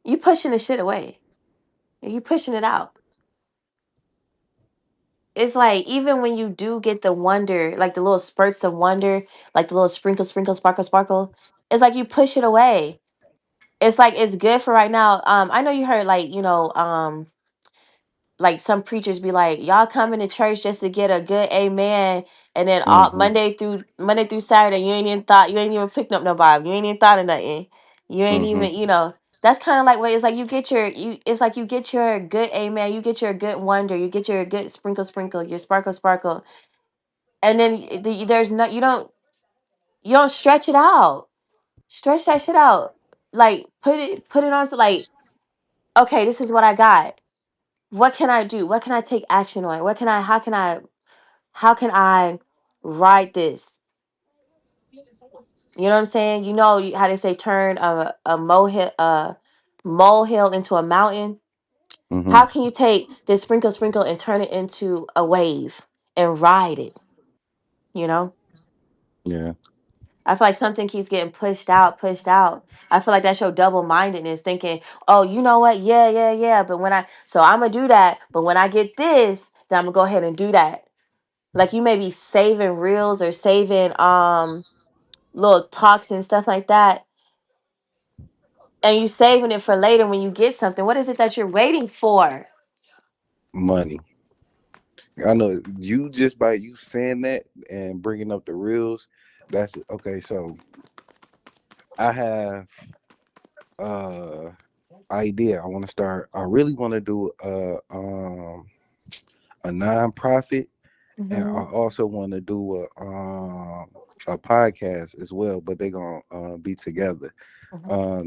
you pushing the shit away. You pushing it out. It's like even when you do get the wonder, like the little spurts of wonder, like the little sprinkle, sprinkle, sparkle, sparkle. It's like you push it away. It's like it's good for right now. I know you heard like some preachers be like, y'all coming to church just to get a good amen, and then all Hmm. Monday through Saturday, you ain't even picked up no Bible, you ain't even thought of nothing, you ain't Hmm. even that's kind of like what it's like. You get your it's like you get your good amen, you get your good wonder, you get your good sprinkle, sprinkle, your sparkle, sparkle, and then there's no you don't stretch it out, stretch that shit out, like put it on to like, okay, this is what I got. What can I do? What can I take action on? What can I how can I ride this? You know what I'm saying? You know how they say turn a molehill into a mountain? Hmm. How can you take this sprinkle sprinkle and turn it into a wave and ride it, you know? Yeah. I feel like something keeps getting pushed out, pushed out. I feel like that's your double mindedness, thinking, oh, you know what? Yeah, yeah, yeah. But so I'm gonna do that. But when I get this, then I'm gonna go ahead and do that. Like you may be saving reels or saving little talks and stuff like that, and you saving it for later when you get something. What is it that you're waiting for? Money. I know you just by you saying that and bringing up the reels. That's okay. So I have uh idea. I want to start. I really want to do a nonprofit, and I Mm-hmm. also want to do a podcast as well. But they're gonna be together.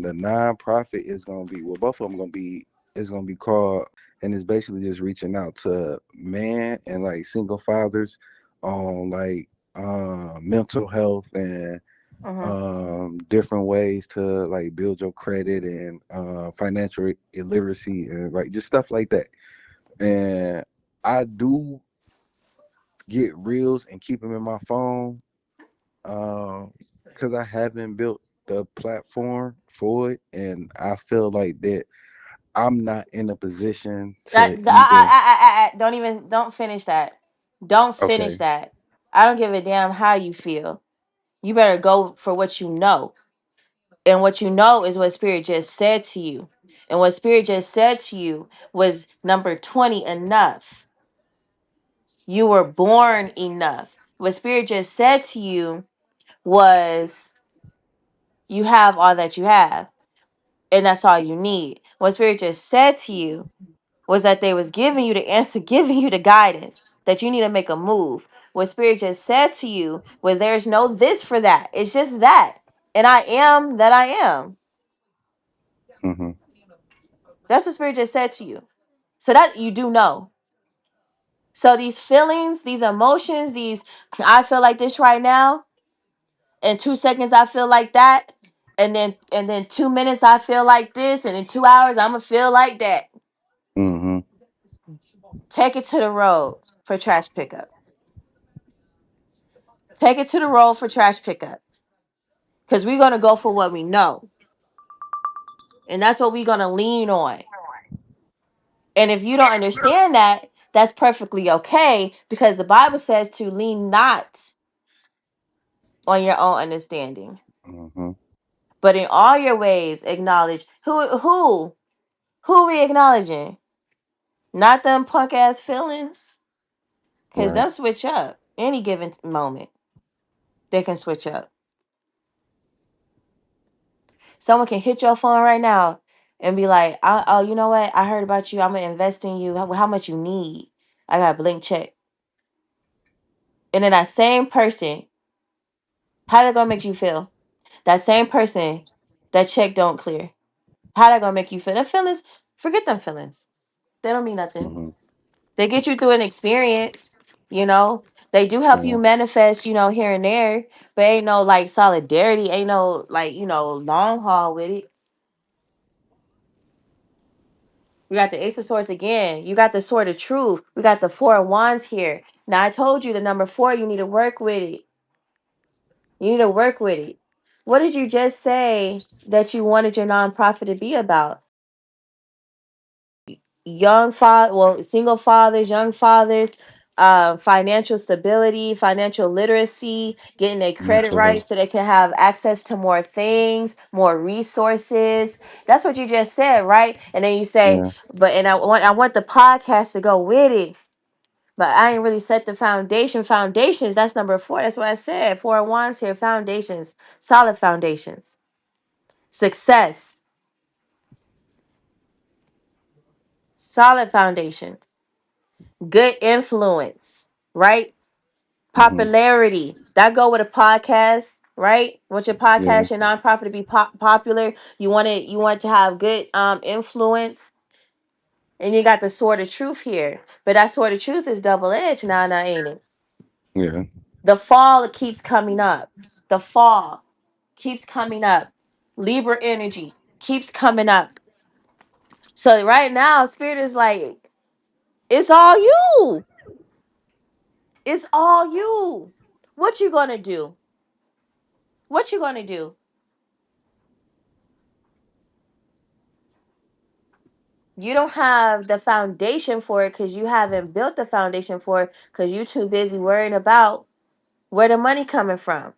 The nonprofit is gonna be, well, both of them gonna be, is gonna be called, and it's basically just reaching out to men and like single fathers on like mental health and Mm-hmm. different ways to like build your credit and financial illiteracy and like just stuff like that. And I do get reels and keep them in my phone because I haven't built the platform for it, and I feel like that I'm not in a position to even. Don't finish that. Don't finish Okay. that. I don't give a damn how you feel. You better go for what you know. And what you know is what Spirit just said to you. And what Spirit just said to you was number 20 enough. You were born enough. What Spirit just said to you was you have all that you have. And that's all you need. What Spirit just said to you was that they was giving you the answer, giving you the guidance that you need to make a move. What Spirit just said to you was there's no this for that. It's just that. And I am that I am. Hmm. That's what Spirit just said to you. So that you do know. So these feelings, these emotions, these I feel like this right now. In 2 seconds I feel like that. And then 2 minutes I feel like this. And in 2 hours I'm gonna feel like that. Hmm. Take it to the road for trash pickup. Take it to the road for trash pickup. Because we're gonna go for what we know. And that's what we're gonna lean on. And if you don't understand that, that's perfectly okay because the Bible says to lean not on your own understanding. Hmm. But in all your ways, acknowledge who we acknowledging? Not them punk ass feelings. Cause Right. they'll switch up any given moment. They can switch up. Someone can hit your phone right now and be like, "Oh, you know what? I heard about you. I'm gonna invest in you. How much you need? I got a blank check." And then that same person, how they gonna make you feel? That same person, that check don't clear. How that gonna make you feel? Them feelings, forget them feelings. They don't mean nothing. Hmm. They get you through an experience, you know. They do help Yeah. you manifest, here and there, but ain't no like solidarity, ain't no like, long haul with it. We got the Ace of Swords again. You got the Sword of Truth. We got the Four of Wands here. Now I told you the number 4, you need to work with it. You need to work with it. What did you just say that you wanted your nonprofit to be about? Young father, well, single fathers, young fathers, financial stability, financial literacy, getting their credit Mental right health. so they can have access to more things, more resources. That's what you just said, right? And then you say, Yeah. but and I want the podcast to go with it. But I ain't really set the foundation. Foundations, that's number 4. That's what I said. 4 of Wands here. Foundations. Solid foundations. Success. Solid foundation. Good influence. Right? Hmm. Popularity. That go with a podcast, right? Want your Yeah. podcast, your nonprofit to be popular. You want to have good influence. And you got the sword of truth here. But that sword of truth is double edged now, ain't it? Yeah. The fall keeps coming up. The fall keeps coming up. Libra energy keeps coming up. So right now, spirit is like, it's all you. It's all you. What you gonna do? What you gonna do? You don't have the foundation for it because you haven't built the foundation for it because you too busy worrying about where the money coming from.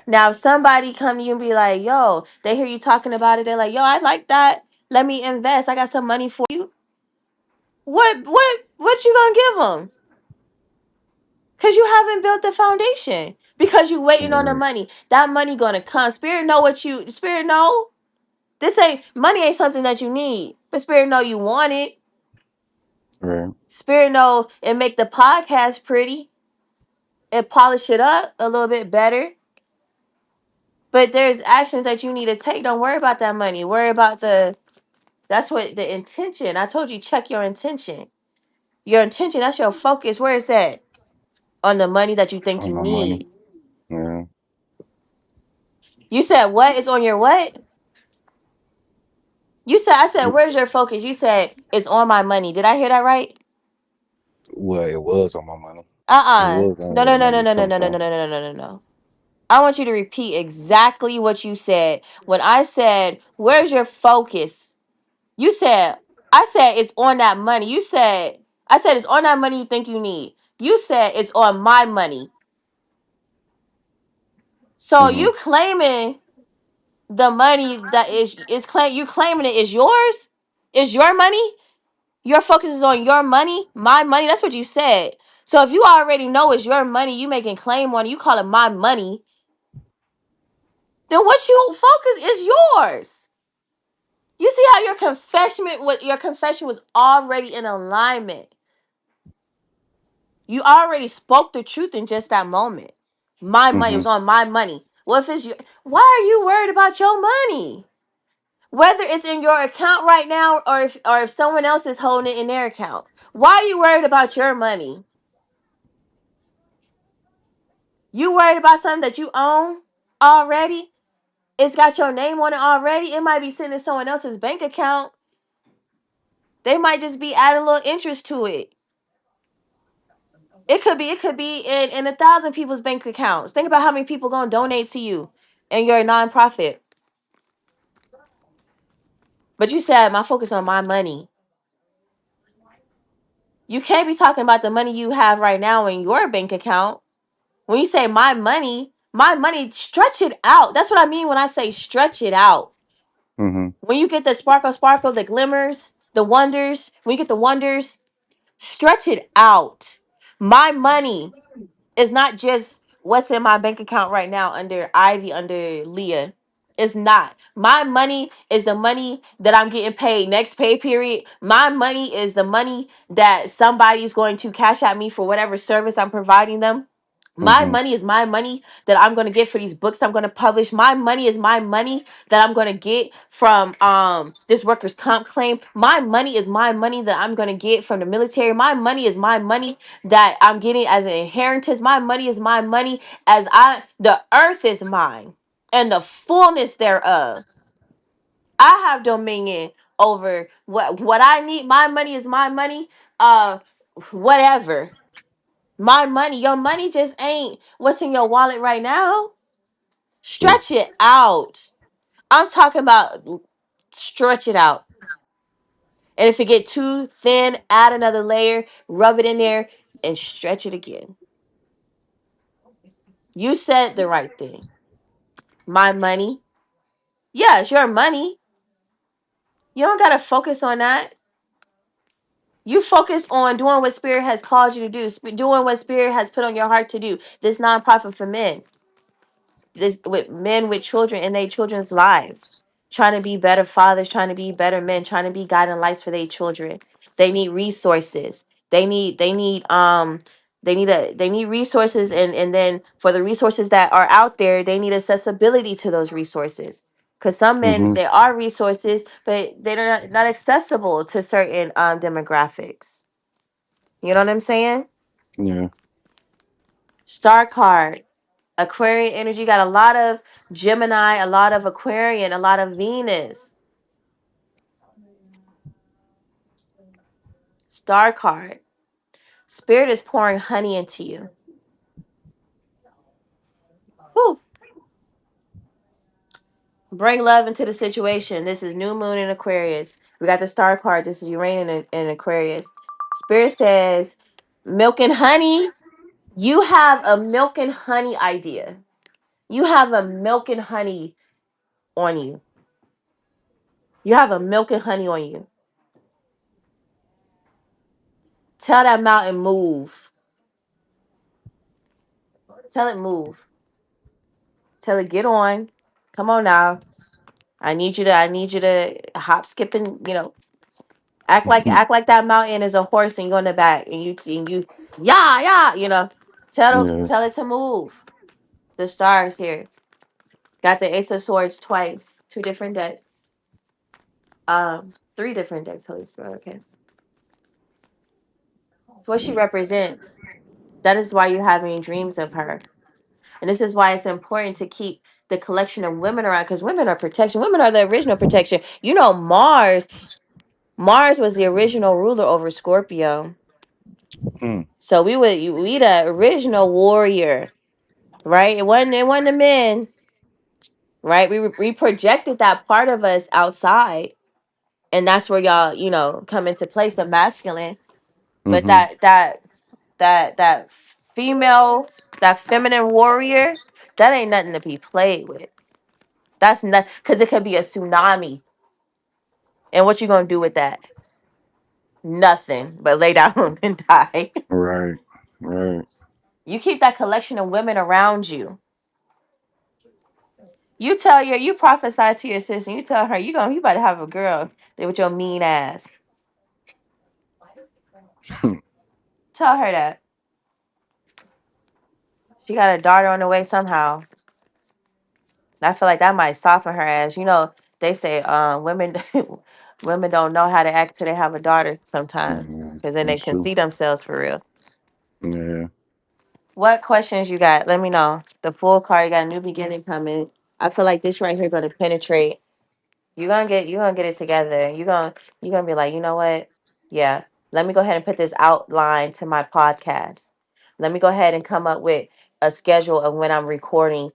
Now, if somebody come to you and be like, yo, they hear you talking about it, they're like, yo, I like that. Let me invest. I got some money for you. What you gonna give them? Because you haven't built the foundation. Because you waiting on the Right. money. That money gonna come. Spirit know. This ain't money ain't something that you need. But spirit know you want it. Right. Spirit know it make the podcast pretty. It polish it up a little bit better. But there's actions that you need to take. Don't worry about that money. Worry about that's what the intention. I told you check your intention. Your intention, that's your focus. Where is that? On the money that you think On you my money. need. Yeah. You said what is on your what? I said, where's your focus? You said, it's on my money. Did I hear that right? Well, it was on my money. It Uh-uh. was on No, where the no, no, money no, was no, no, coming no, no, from. no, no, no, no, no, no. I want you to repeat exactly what you said. When I said, where's your focus? You said, I said, it's on that money. I said, it's on that money you think you need. You said, it's on my money. So Hmm. you claiming the money that you claiming it is yours? Is your money? Your focus is on your money, my money. That's what you said. So if you already know it's your money, you making claim on it, you call it my money, then what you focus is yours. You see how your confession was already in alignment. You already spoke the truth in just that moment. My money Hmm. was on my money. Well, if it's your, why are you worried about your money? Whether it's in your account right now or if someone else is holding it in their account. Why are you worried about your money? You worried about something that you own already? It's got your name on it already. It might be sitting in someone else's bank account. They might just be adding a little interest to it. It could be in 1,000 people's bank accounts. Think about how many people gonna donate to you and you're a nonprofit. But you said my focus on my money. You can't be talking about the money you have right now in your bank account. When you say my money, stretch it out. That's what I mean when I say stretch it out. Hmm. When you get the sparkle, the glimmers, the wonders, when you get the wonders, stretch it out. My money is not just what's in my bank account right now under Ivy, under Leah. It's not. My money is the money that I'm getting paid next pay period. My money is the money that somebody's going to cash at me for whatever service I'm providing them. My Mm-hmm. money is my money that I'm going to get for these books I'm going to publish. My money is my money that I'm going to get from this workers comp claim. My money is my money that I'm going to get from the military. My money is my money that I'm getting as an inheritance. My money is my money as I the earth is mine and the fullness thereof. I have dominion over what I need. My money is my money. Whatever. My money, your money just ain't what's in your wallet right now. True. Stretch it out. I'm talking about stretch it out. And if it get too thin, add another layer, rub it in there, and stretch it again. You said the right thing. My money. Yeah, it's your money. You don't gotta focus on that. You focus on doing what spirit has called you to do, doing what spirit has put on your heart to do. This nonprofit for men, this with men with children in their children's lives, trying to be better fathers, trying to be better men, trying to be guiding lights for their children. They need resources. They need resources, and then for the resources that are out there, they need accessibility to those resources. Because some men, Mm-hmm. there are resources, but they're not accessible to certain demographics. You know what I'm saying? Yeah. Star card. Aquarian energy got a lot of Gemini, a lot of Aquarian, a lot of Venus. Star card. Spirit is pouring honey into you. Whew. Bring love into the situation. This is new moon in Aquarius. We got the star card. This is Uranus in Aquarius. Spirit says, milk and honey. You have a milk and honey idea. You have a milk and honey on you. You have a milk and honey on you. Tell that mountain move. Tell it move. Tell it get on. Come on now. I need you to hop, skip, and act like that mountain is a horse and you on the back and you yeah, yeah, Yeah. tell it to move. The stars here. Got the Ace of Swords twice. Two different decks. Three different decks, Holy Spirit, okay. It's what she represents. That is why you're having dreams of her. And this is why it's important to keep the collection of women around because women are protection. Women are the original protection. Mars was the original ruler over Scorpio. Mm. So we the original warrior, right? It wasn't the men, right? We projected that part of us outside, and that's where y'all come into place, the masculine. But Mm-hmm. that female, that feminine warrior, that ain't nothing to be played with. That's not because it could be a tsunami, and what you gonna do with that? Nothing, but lay down and die. Right. Right. You keep that collection of women around you. You prophesy to your sister. You tell her you about to have a girl with your mean ass. Tell her that she got a daughter on the way somehow. I feel like that might soften her ass. They say women women don't know how to act till they have a daughter sometimes Yeah. because then they That's can true. see themselves for real. Yeah. What questions you got? Let me know. The full card, you got a new beginning coming. I feel like this right here gonna penetrate. You're gonna get it together. You're gonna be like, you know what? Yeah. Let me go ahead and put this outline to my podcast. Let me go ahead and come up with a schedule of when I'm recording,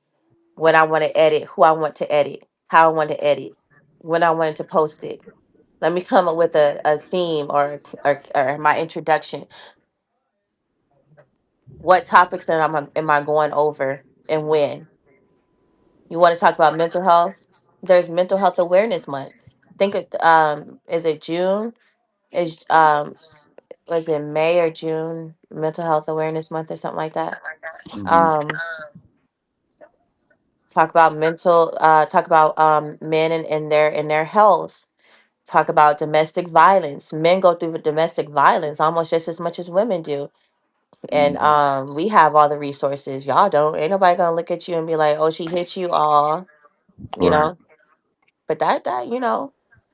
when I want to edit, who I want to edit, how I want to edit, when I wanted to post it. Let me come up with a theme or my introduction. What topics am I going over and when? You want to talk about mental health? There's mental health awareness months. Think of is it June? Is was it May or June? Mental health awareness month or something like that. Mm-hmm. Um, talk about men and their health. Talk about domestic violence. Men go through domestic violence almost just as much as women do. And Mm-hmm. we have all the resources. Y'all don't. Ain't nobody gonna look at you and be like, "Oh, she hit you all," you Right. know. But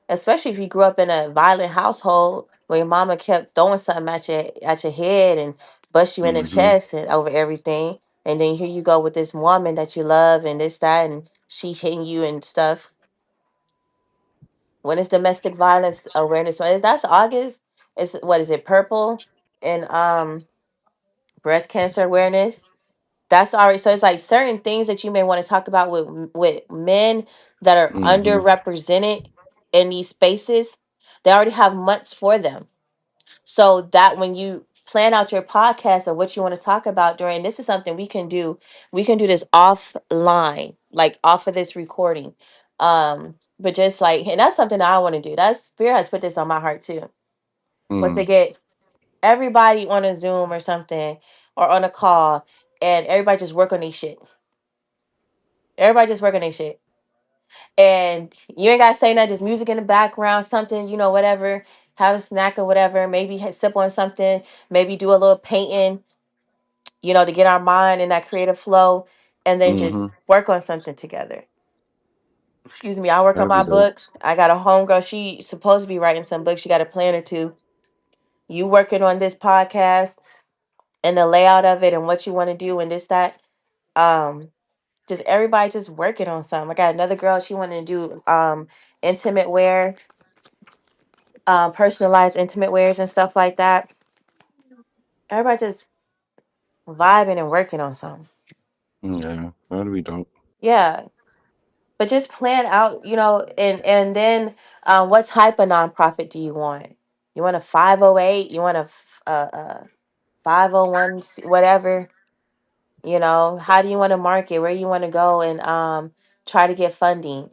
especially if you grew up in a violent household where your mama kept throwing something at your head and bust you in the Mm-hmm. chest and over everything, and then here you go with this woman that you love and this that, and she hitting you and stuff. When it's domestic violence awareness, that's August. It's what is it? Purple and breast cancer awareness. That's already, so it's like certain things that you may want to talk about with men that are Mm-hmm. underrepresented in these spaces. They already have months for them, so that when you plan out your podcast of what you want to talk about during, this is something we can do this offline, like off of this recording. But just like, and that's something that I want to do. That's Spirit has put this on my heart too, was to Mm. get everybody on a Zoom or something, or on a call, and everybody just work on these shit. Everybody just work on their shit. And you ain't gotta say nothing, just music in the background, something, whatever. Have a snack or whatever. Maybe sip on something. Maybe do a little painting, to get our mind in that creative flow, and then Mm-hmm. just work on something together. Excuse me. I work on That'd be my dope. books. I got a homegirl. She supposed to be writing some books. She got a plan or two. You working on this podcast and the layout of it and what you want to do and this, that. Um, just everybody just working on something. I got another girl, she wanted to do intimate wear, personalized intimate wears and stuff like that. Everybody just vibing and working on something. Yeah, that'd be dope. Yeah. But just plan out, and then what type of nonprofit do you want? You want a 508? You want a 501, whatever? How do you want to market? Where you want to go and try to get funding?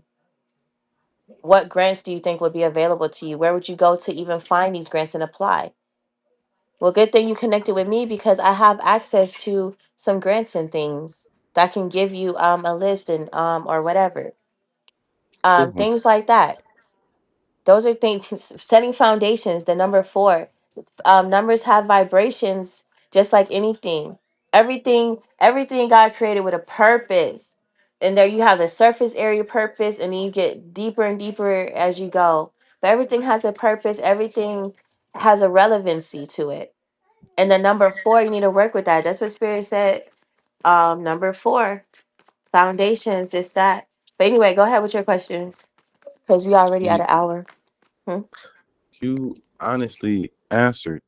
What grants do you think would be available to you? Where would you go to even find these grants and apply? Well, good thing you connected with me because I have access to some grants and things that can give you a list and or whatever. Cool. Things like that. Those are things. Setting foundations, the number 4. Numbers have vibrations just like anything. Everything God created with a purpose. And there you have the surface area purpose, and then you get deeper and deeper as you go. But everything has a purpose, everything has a relevancy to it. And the number 4, you need to work with that. That's what Spirit said. Number 4, foundations, is that. But anyway, go ahead with your questions. Because we already at You, an hour. Hmm? you honestly answered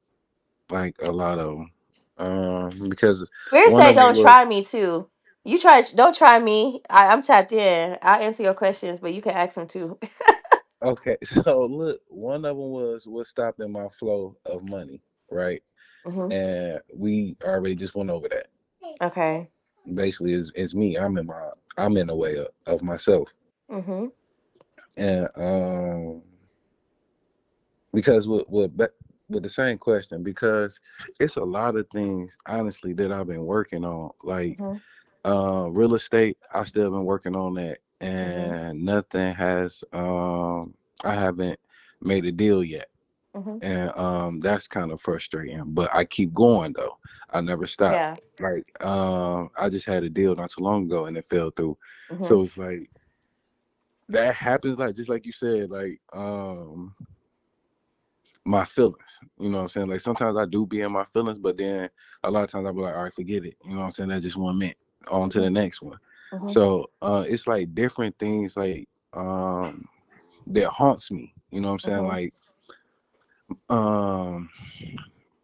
like a lot of them. Because Spirit one said, of them "Don't was try me too." Don't try me. I'm tapped in. I'll answer your questions, but you can ask them too. okay. So look, one of them was what's stopping my flow of money, right? Hmm. And we already just went over that. Okay. Basically, is me. I'm in the way of myself, Hmm. and because with the same question, because it's a lot of things honestly that I've been working on, like Hmm. real estate. I still been working on that, Hmm. and nothing has. I haven't made a deal yet, Hmm. and that's kind of frustrating. But I keep going though. I never stop. Yeah. Like I just had a deal not too long ago, and it fell through. Hmm. So it's like that happens, like just like you said, like my feelings. You know what I'm saying? Like sometimes I do be in my feelings, but then a lot of times I'll be like, all right, forget it. You know what I'm saying? That's just 1 minute. On to Hmm. the next one. Hmm. So it's like different things like that haunts me. You know what I'm saying? Hmm. Like um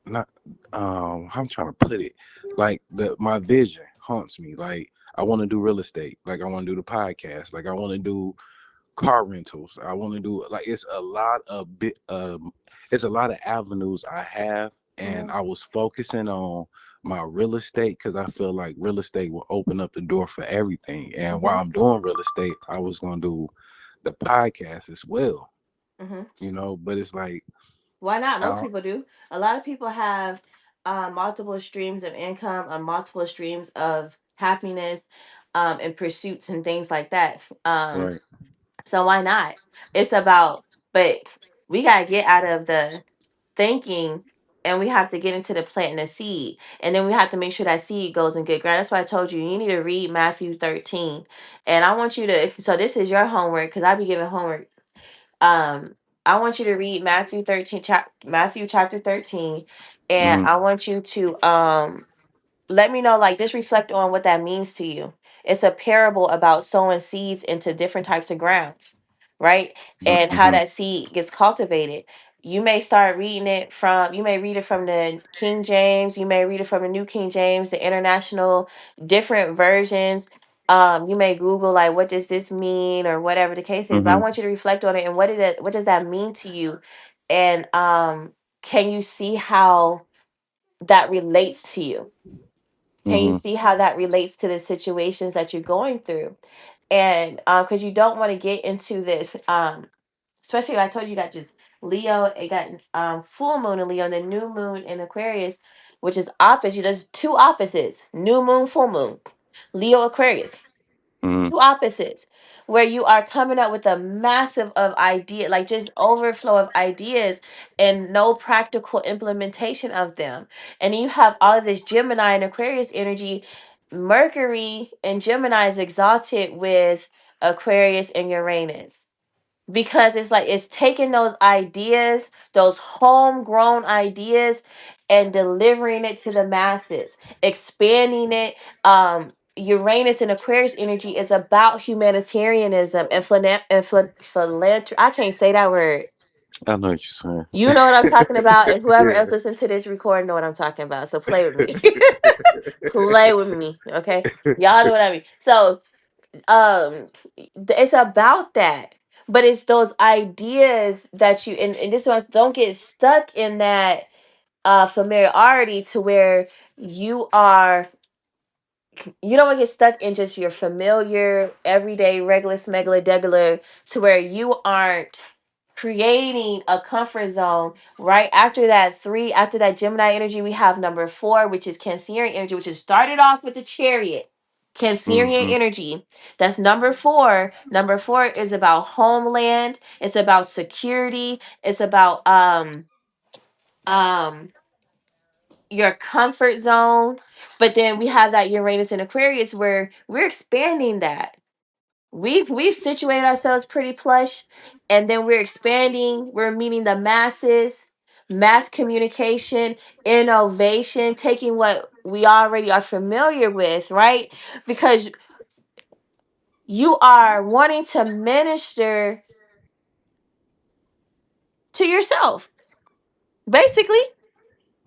not how I'm trying to put it. Like the my vision haunts me. Like I want to do real estate. Like I want to do the podcast. Like I want to do car rentals. I want to do like it's a lot of avenues I have, and Hmm. I was focusing on my real estate because I feel like real estate will open up the door for everything. And while Hmm. I'm doing real estate, I was gonna do the podcast as well, Hmm. but it's like Why not? Most uh, people do. A lot of people have multiple streams of income, multiple streams of happiness, and pursuits and things like that. right. So why not? It's about, but we gotta get out of the thinking. and we have to get into the planting the seed, and then we have to make sure that seed goes in good ground. That's why I told you need to read Matthew 13. And I want you to, so this is your homework because I be giving homework. um I want you to read Matthew 13, Matthew chapter 13, and Mm-hmm. I want you to let me know, like, just reflect on what that means to you. It's a parable about sowing seeds into different types of grounds, right? And how Mm-hmm. that seed gets cultivated. You may start reading it from, you may read it from the King James, you may read it from the New King James, the international, different versions. You may Google, like, what does this mean, or whatever the case is. But I Mm-hmm. want you to reflect on it, and what does that mean to you? And can you see how that relates to you? Can you Mm-hmm. see how that relates to the situations that you're going through? And because you don't want to get into this, especially I told you, got just Leo, it got full moon in Leo and then new moon in Aquarius, which is opposite. There's two opposites: new moon, full moon, Leo, Aquarius, Mm-hmm. two opposites, where you are coming up with a massive of idea, like just overflow of ideas, and no practical implementation of them. And you have all of this Gemini and Aquarius energy. Mercury and Gemini is exalted with Aquarius and Uranus, because it's like it's taking those ideas, those homegrown ideas, and delivering it to the masses, expanding it. Uranus and Aquarius energy is about humanitarianism and philanthropy. I can't say that word. I know what you're You know what I'm talking about, and whoever else saying. listen to this recording know what I'm talking about. So play with me. Play with me, okay? Y'all know what I mean. So um it's about that, but it's those ideas that you, and this one's, don't get stuck in that familiarity to where you are, you don't want to get stuck in just your familiar everyday regular smuggler degular, to where you aren't creating a comfort zone. Right after that three, after that Gemini energy, we have number four, which is Cancerian energy, which is started off with the Chariot. Cancerian Mm-hmm. energy, that's number four. Number four is about homeland, it's about security, it's about um your comfort zone. But then we have that Uranus and Aquarius where we're expanding that. We've situated ourselves pretty plush, and then we're expanding, we're meeting the masses, mass communication, innovation, taking what we already are familiar with, right? Because you are wanting to minister to yourself. Basically,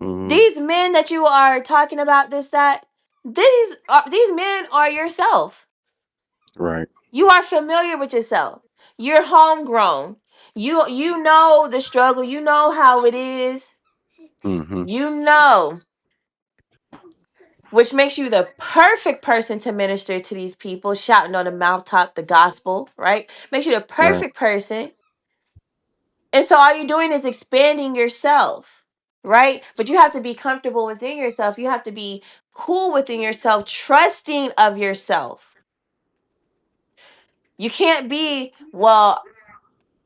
Mm-hmm. these men that you are talking about, this, that, these men are yourself. Right. You are familiar with yourself. You're homegrown. You know the struggle. You know how it is. Mm-hmm. You know, which makes you the perfect person to minister to these people, shouting on the mountaintop the gospel, right? Makes you the Right. perfect person. And so all you're doing is expanding yourself, right? But you have to be comfortable within yourself. You have to be cool within yourself, trusting of yourself. You can't be, well,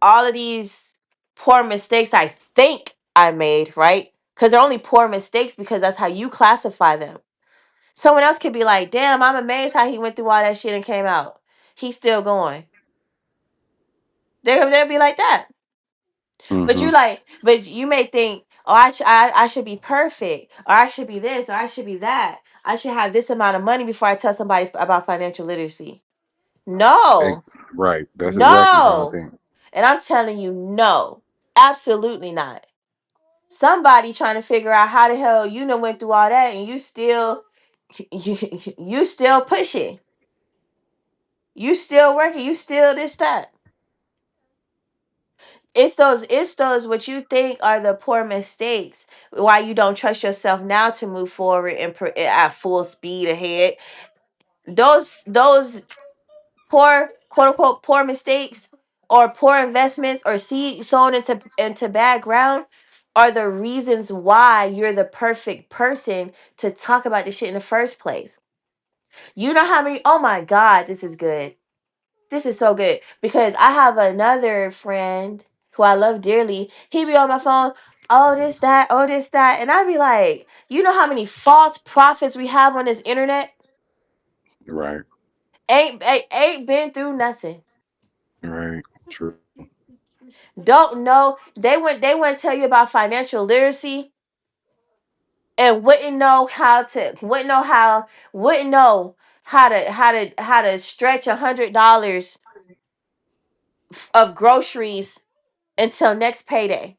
all of these poor mistakes I think I made, right? Because they're only poor mistakes because that's how you classify them. Someone else could be like, damn, I'm amazed how he went through all that shit and came out. He's still going. They'll be like that. But Mm-hmm. but you may think, oh, I should be perfect, or I should be this, or I should be that. I should have this amount of money before I tell somebody about financial literacy. Ex- No, right. That's exactly how I no. think. And I'm telling you, no, absolutely not. Somebody trying to figure out how the hell you know went through all that, and you still you still pushing, you still working, you still this, that. It's those what you think are the poor mistakes, why you don't trust yourself now to move forward and at full speed ahead. Those poor, quote unquote, poor mistakes, or poor investments, or seed sown into bad ground, are the reasons why you're the perfect person to talk about this shit in the first place. You know how many, oh my god, this is good. This is so good, because I have another friend who I love dearly. He be on my phone. oh this that, oh this that, and I'd be like, you know how many false prophets we have on this internet? Right. Ain't been through nothing. Right. True. Don't know. They want to tell you about financial literacy and wouldn't know how to stretch $100 of groceries until next payday.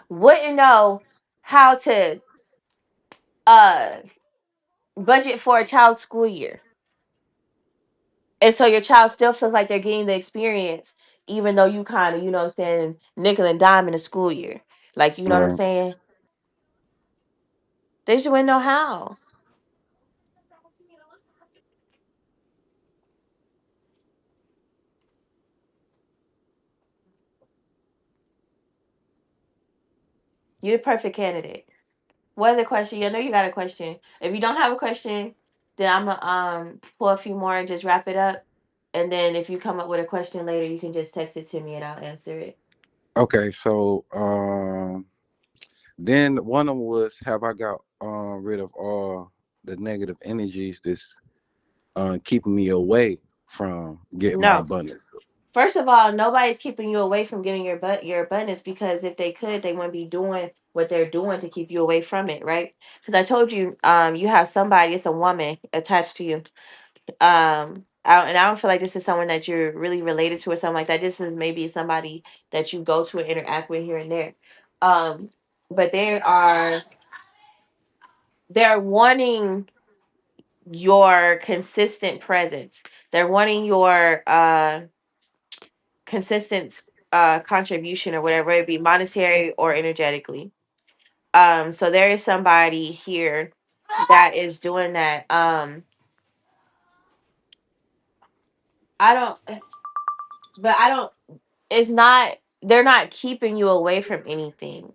Wouldn't know how to uh budget for a child's school year. And so your child still feels like they're getting the experience, even though you kind of, what I'm saying, nickel and dime in the school year. Like, you know what I'm Right. saying? They just wouldn't know how. You're the perfect candidate. What other question? I know you got a question. If you don't have a question, then I'm gonna pull a few more and just wrap it up. And then if you come up with a question later, you can just text it to me and I'll answer it. Okay. So then one of them was, have I got rid of all the negative energies that's keeping me away from getting my No. abundance? First of all, nobody's keeping you away from getting your abundance, because if they could, they wouldn't be doing what they're doing to keep you away from it, right? Because I told you, you have somebody, it's a woman attached to you. And I don't feel like this is someone that you're really related to or something like that. This is maybe somebody that you go to and interact with here and there. Um, but they're wanting your consistent presence. They're wanting your consistent contribution, or whatever it be, monetary or energetically. So there is somebody here that is doing that. I don't, but I don't. It's not. They're not keeping you away from anything,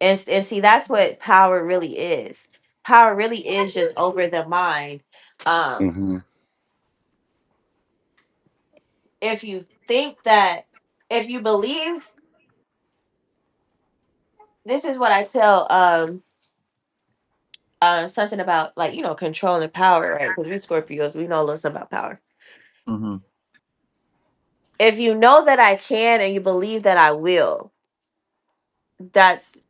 and see, that's what power really is. Power really is just over the mind. Um, Mm-hmm. if you think that, if you believe, this is what I tell something about, like, control and power, right? Because we Scorpios, we know a little something about power. Mm-hmm. If you know that I can and you believe that I will, that's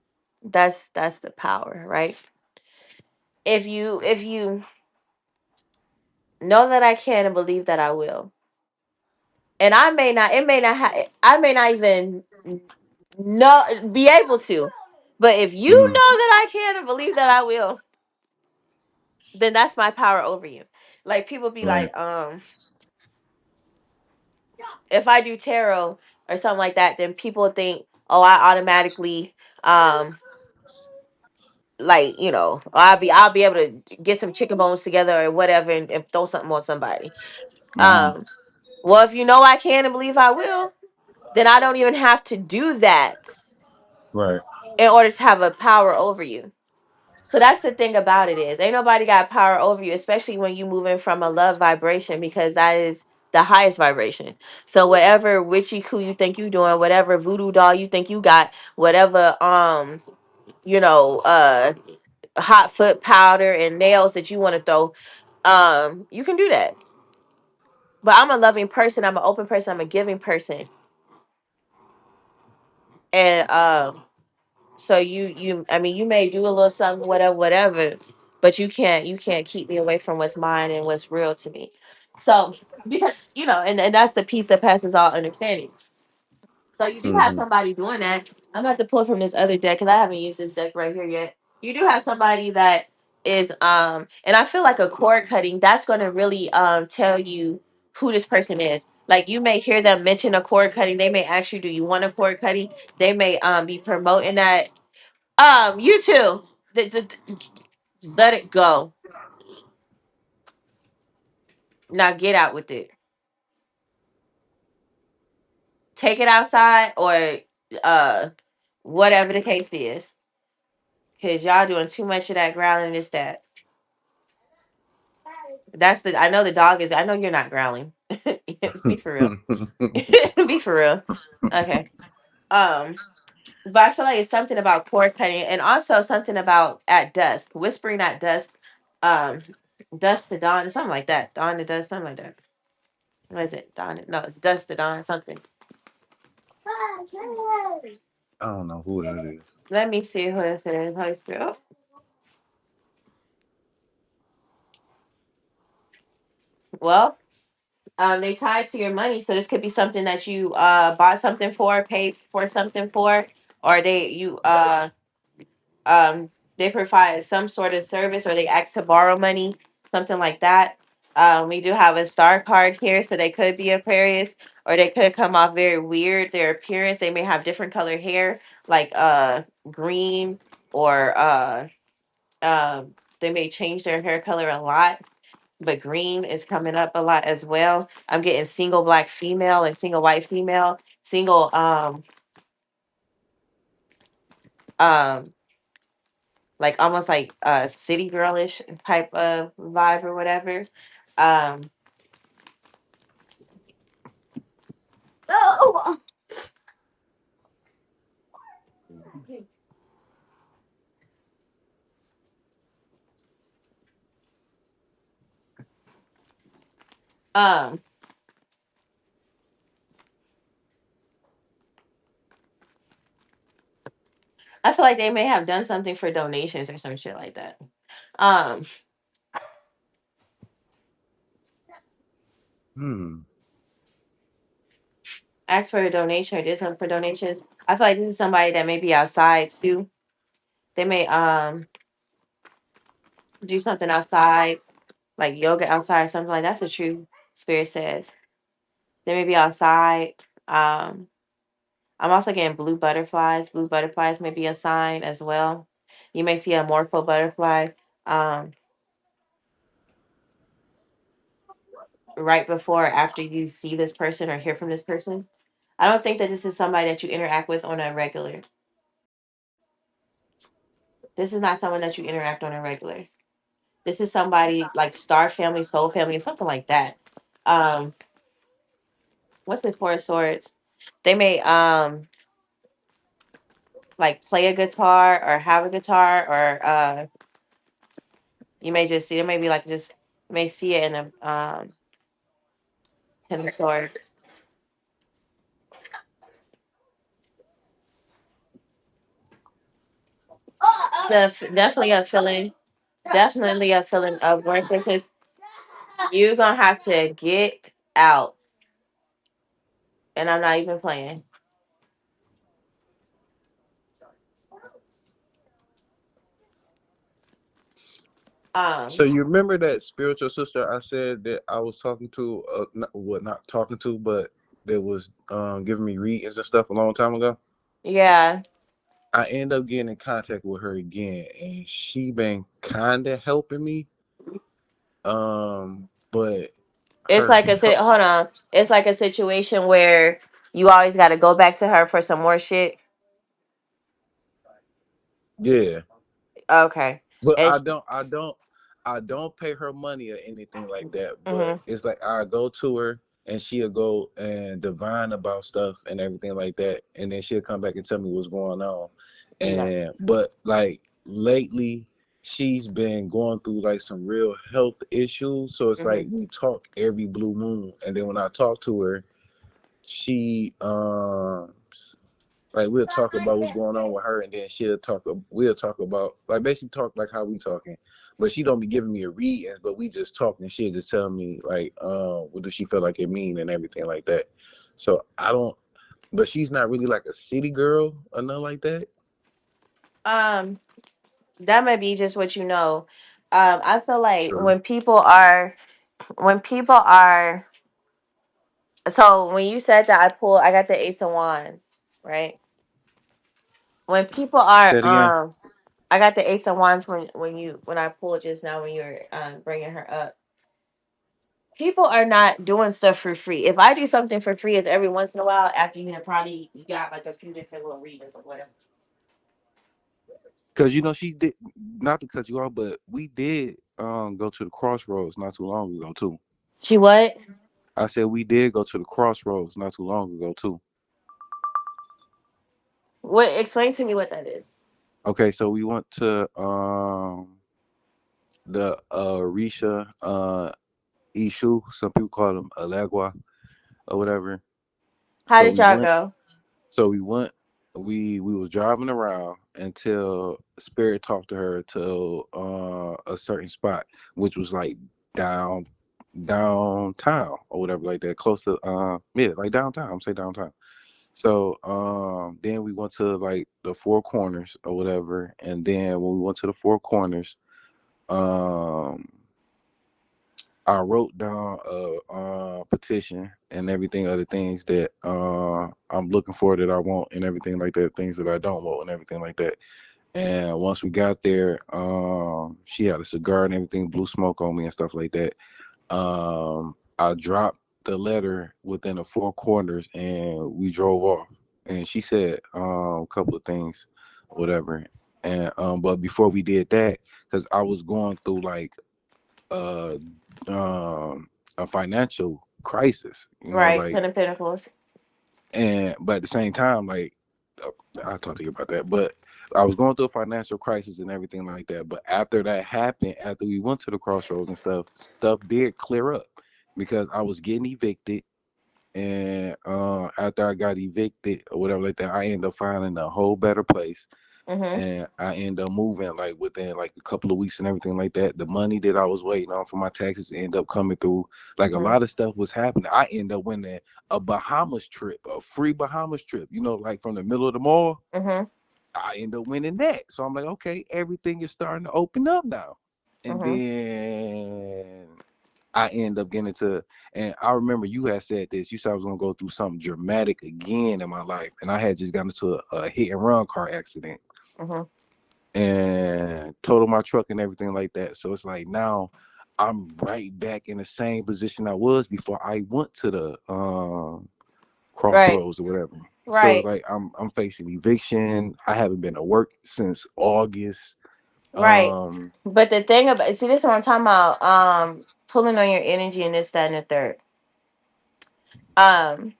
that's the power, right? If you know that I can and believe that I will, and I may not even know be able to, but if you Mm-hmm. know that I can and believe that I will, then that's my power over you. Like, people be Right. like, if I do tarot or something like that, then people think, oh, I automatically, um like, I'll be able to get some chicken bones together or whatever, and throw something on somebody. Mm-hmm. um well, if you know I can and believe I will, then I don't even have to do that Right. in order to have a power over you. So that's the thing about it, is ain't nobody got power over you, especially when you moving from a love vibration, because that is the highest vibration. So whatever witchy coup you think you doing, whatever voodoo doll you think you got, whatever you know uh hot foot powder and nails that you want to throw, you can do that. But I'm a loving person, I'm an open person, I'm a giving person. And so you I mean, you may do a little something, whatever, but you can't keep me away from what's mine and what's real to me. So, because, and that's the peace that passes all understanding. So you do have Mm-hmm. somebody doing that. I'm about to pull from this other deck, because I haven't used this deck right here yet. You do have somebody that is, and I feel like a cord cutting, that's gonna really tell you who this person is. Like, you may hear them mention a cord cutting. They may ask you, do you want a cord cutting? They may be promoting that. You too. Let it go. Now get out with it. Take it outside, or uh whatever the case is. Cause y'all doing too much of that growling, this, that. I know the dog is, I know you're not growling. Be for real. Be for real. Okay. Um, But I feel like it's something about cord cutting, and also something about at dusk, whispering at dusk, um, dusk to dawn, something like that. Dawn to dusk, something like that. What is it? Dawn? No, dusk to dawn, something. I don't know who that is. Let me see who this is. Holy Spirit. Oh, well, they tied to your money, so this could be something that you bought something for, paid for something for, or um they provide some sort of service, or they ask to borrow money, something like that. We do have a star card here, so they could be Aquarius, or they could come off very weird. Their appearance, they may have different color hair, like green, or they may change their hair color a lot, but green is coming up a lot as well. I'm getting single black female and single white female, single um like almost like city girlish type of vibe or whatever. Um um I feel like they may have done something for donations or some shit like that. Um Hmm. Ask for a donation or did something for donations. I feel like this is somebody that may be outside too. They may do something outside, like yoga outside or something like that. That's what true spirit says. They may be outside. Um, I'm also getting blue butterflies. Blue butterflies may be a sign as well. You may see a morpho butterfly um, right before or after you see this person or hear from this person. I don't think that this is somebody that you interact with on a regular. This is not someone that you interact on a regular. This is somebody like star family, soul family, or something like that. Um, what's it for swords? They may like play a guitar or have a guitar, or you may just see it, maybe like just may see it in a ten of swords. So definitely a feeling of worthlessness. You're gonna have to get out, and I'm not even playing. So Um, you remember that spiritual sister I said that I was talking to, not talking to, but that was giving me readings and stuff a long time ago. yeah, I end up getting in contact with her again, and she been kind of helping me. But it's her like health, hold on. It's like a situation where you always got to go back to her for some more shit. yeah. Okay, But and I don't pay her money or anything like that. But mm-hmm, it's like I go to her and she'll go and divine about stuff and everything like that, and then she'll come back and tell me what's going on. yeah, And but like lately, she's been going through like some real health issues. So it's mm-hmm, like we talk every blue moon, and then when I talk to her, she like we'll talk about what's going on with her, and then we'll talk about like basically talk like how we talking, but she don't be giving me a reading, but we just talk and she'll just tell me like what does she feel like it mean and everything like that. So I don't, but she's not really like a city girl or nothing like that. um, that might be just what you know. I feel like True. when people are so when you said that I got the Ace of Wands, right? When people are Say it again. I got the Ace of Wands when I pulled just now when you were bringing her up. People are not doing stuff for free. If I do something for free, it's every once in a while after you have probably got like a few different little readings or whatever. Because you know she did, not to cut you off, but we did go to the crossroads not too long ago too. She what? I said we did go to the crossroads not too long ago too. What? Explain to me what that is. Okay, so we went to the Risha Ishu. Some people call them Alagua or whatever. How So did we y'all went. go? So we went. We was driving around until Spirit talked to her to a certain spot, which was like down downtown or whatever like that, close to yeah, like downtown. I'm say downtown. So then we went to like the Four Corners or whatever, and then when we went to the Four Corners, um I wrote down a petition and everything, other things that I'm looking for that I want and everything like that, things that I don't want and everything like that. And once we got there, she had a cigar and everything, blew smoke on me and stuff like that. I dropped the letter within the Four Corners and we drove off. And she said a couple of things, whatever. And but before we did that, because I was going through like uh a financial crisis, Right, like, Ten of Pentacles. and but at the same time, like, uh, I'll talk to you about that. But I was going through a financial crisis and everything like that. But after that happened, after we went to the crossroads and stuff did clear up because I was getting evicted. And after I got evicted or whatever like that, I ended up finding a whole better place, Mm-hmm. and I end up moving like within like a couple of weeks and everything like that. The money that I was waiting on for my taxes end up coming through. Like a Mm-hmm. lot of stuff was happening. I end up winning a Bahamas trip, a free Bahamas trip. Like from the middle of the mall. Mm-hmm. I end up winning that. So I'm like, okay, everything is starting to open up now. And Mm-hmm. then I end up getting into, and I remember you had said this. You said I was gonna go through something dramatic again in my life, and I had just gotten into a hit and run car accident Mm-hmm. and totaled my truck and everything like that. So it's like now I'm right back in the same position I was before I went to the Right. crossroads or whatever. So it's Right. like I'm facing eviction. I haven't been to work since August. Right. Um, But the thing about, see, this is what I'm talking about. Pulling on your energy and this, that, and the third. Um,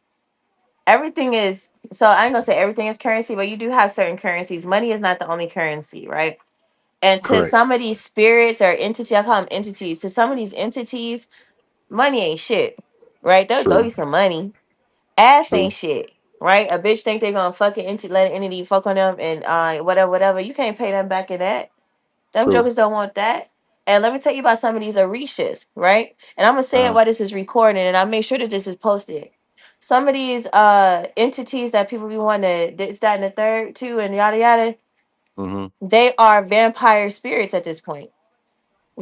Everything is, so I ain't gonna say everything is currency, but you do have certain currencies. Money is not the only currency, right? And to correct. some of these spirits or entities, I call them entities. To some of these entities, money ain't shit, right? They'll throw True. you some money. Ass ain't True. shit, right? A bitch think they gonna fucking let an entity fuck on them and whatever, whatever. You can't pay them back in that. Them True. jokers don't want that. And let me tell you about some of these Orishas, right? And I'm gonna say it Uh. while this is recording, and I make sure that this is posted. Some of these entities that people be wanting to this, that, and the third too, and yada yada, Mhm. they are vampire spirits at this point.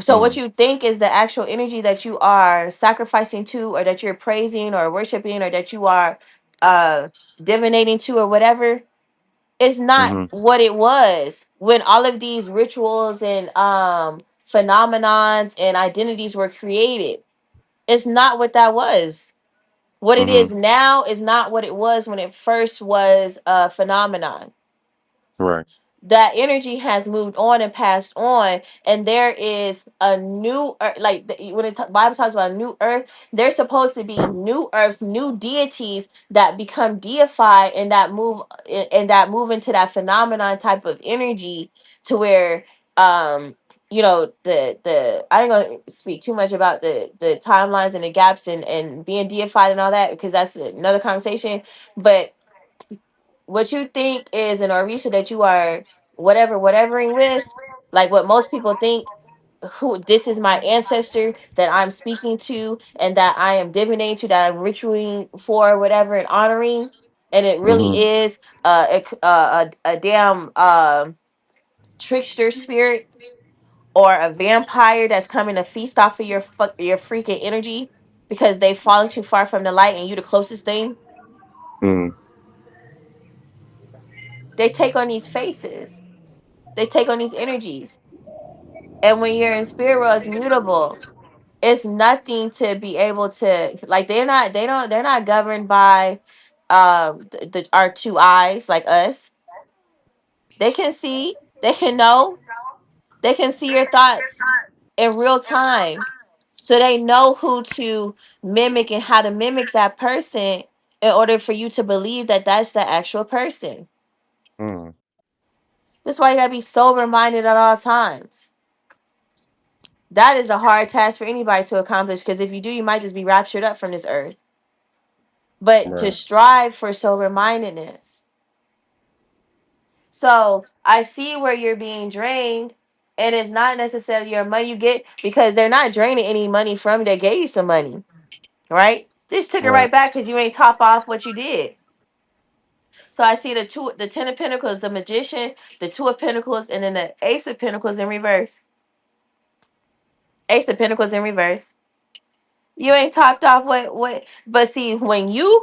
So what Mm. you think is the actual energy that you are sacrificing to, or that you're praising or worshiping, or that you are uh divinating to, or whatever, is not Mhm. what it was when all of these rituals and phenomenons and identities were created. It's not what that was. What it is Mhm. now is not what it was when it first was a phenomenon. Right. That energy has moved on and passed on, and there is a new like when Bible talks about new earth, there's supposed to be new earths, new deities that become deified and that move into that phenomenon type of energy, to where the I ain't gonna speak too much about the timelines and the gaps and being deified and all that, because that's another conversation. But what you think is an Orisha that you are whatevering with, like what most people think, who this is my ancestor that I'm speaking to and that I am divinating to, that I'm ritualing for, whatever, and honoring, and it really Mhm. is a damn trickster spirit or a vampire that's coming to feast off of your freaking energy because they've fallen too far from the light and you the closest thing. Mhm. They take on these faces, they take on these energies. And when you're in spirit world, it's mutable. It's nothing to be able to, like, they're not governed by our two eyes like us. They can see, they can know, they can see your thoughts in real time. So they know who to mimic and how to mimic that person in order for you to believe that that's the actual person. Mm. That's why you gotta be sober minded at all times. That is a hard task for anybody to accomplish because if you do, you might just be raptured up from this earth. But to Right. strive for sober mindedness. So I see where you're being drained, and it's not necessarily your money you get because they're not draining any money from you. They gave you some money, right? Just took it Right. right back because you ain't top off what you did. So I see the 10 of Pentacles, the Magician, the Two of Pentacles, and then the Ace of Pentacles in reverse. Ace of Pentacles in reverse. You ain't topped off what but see when you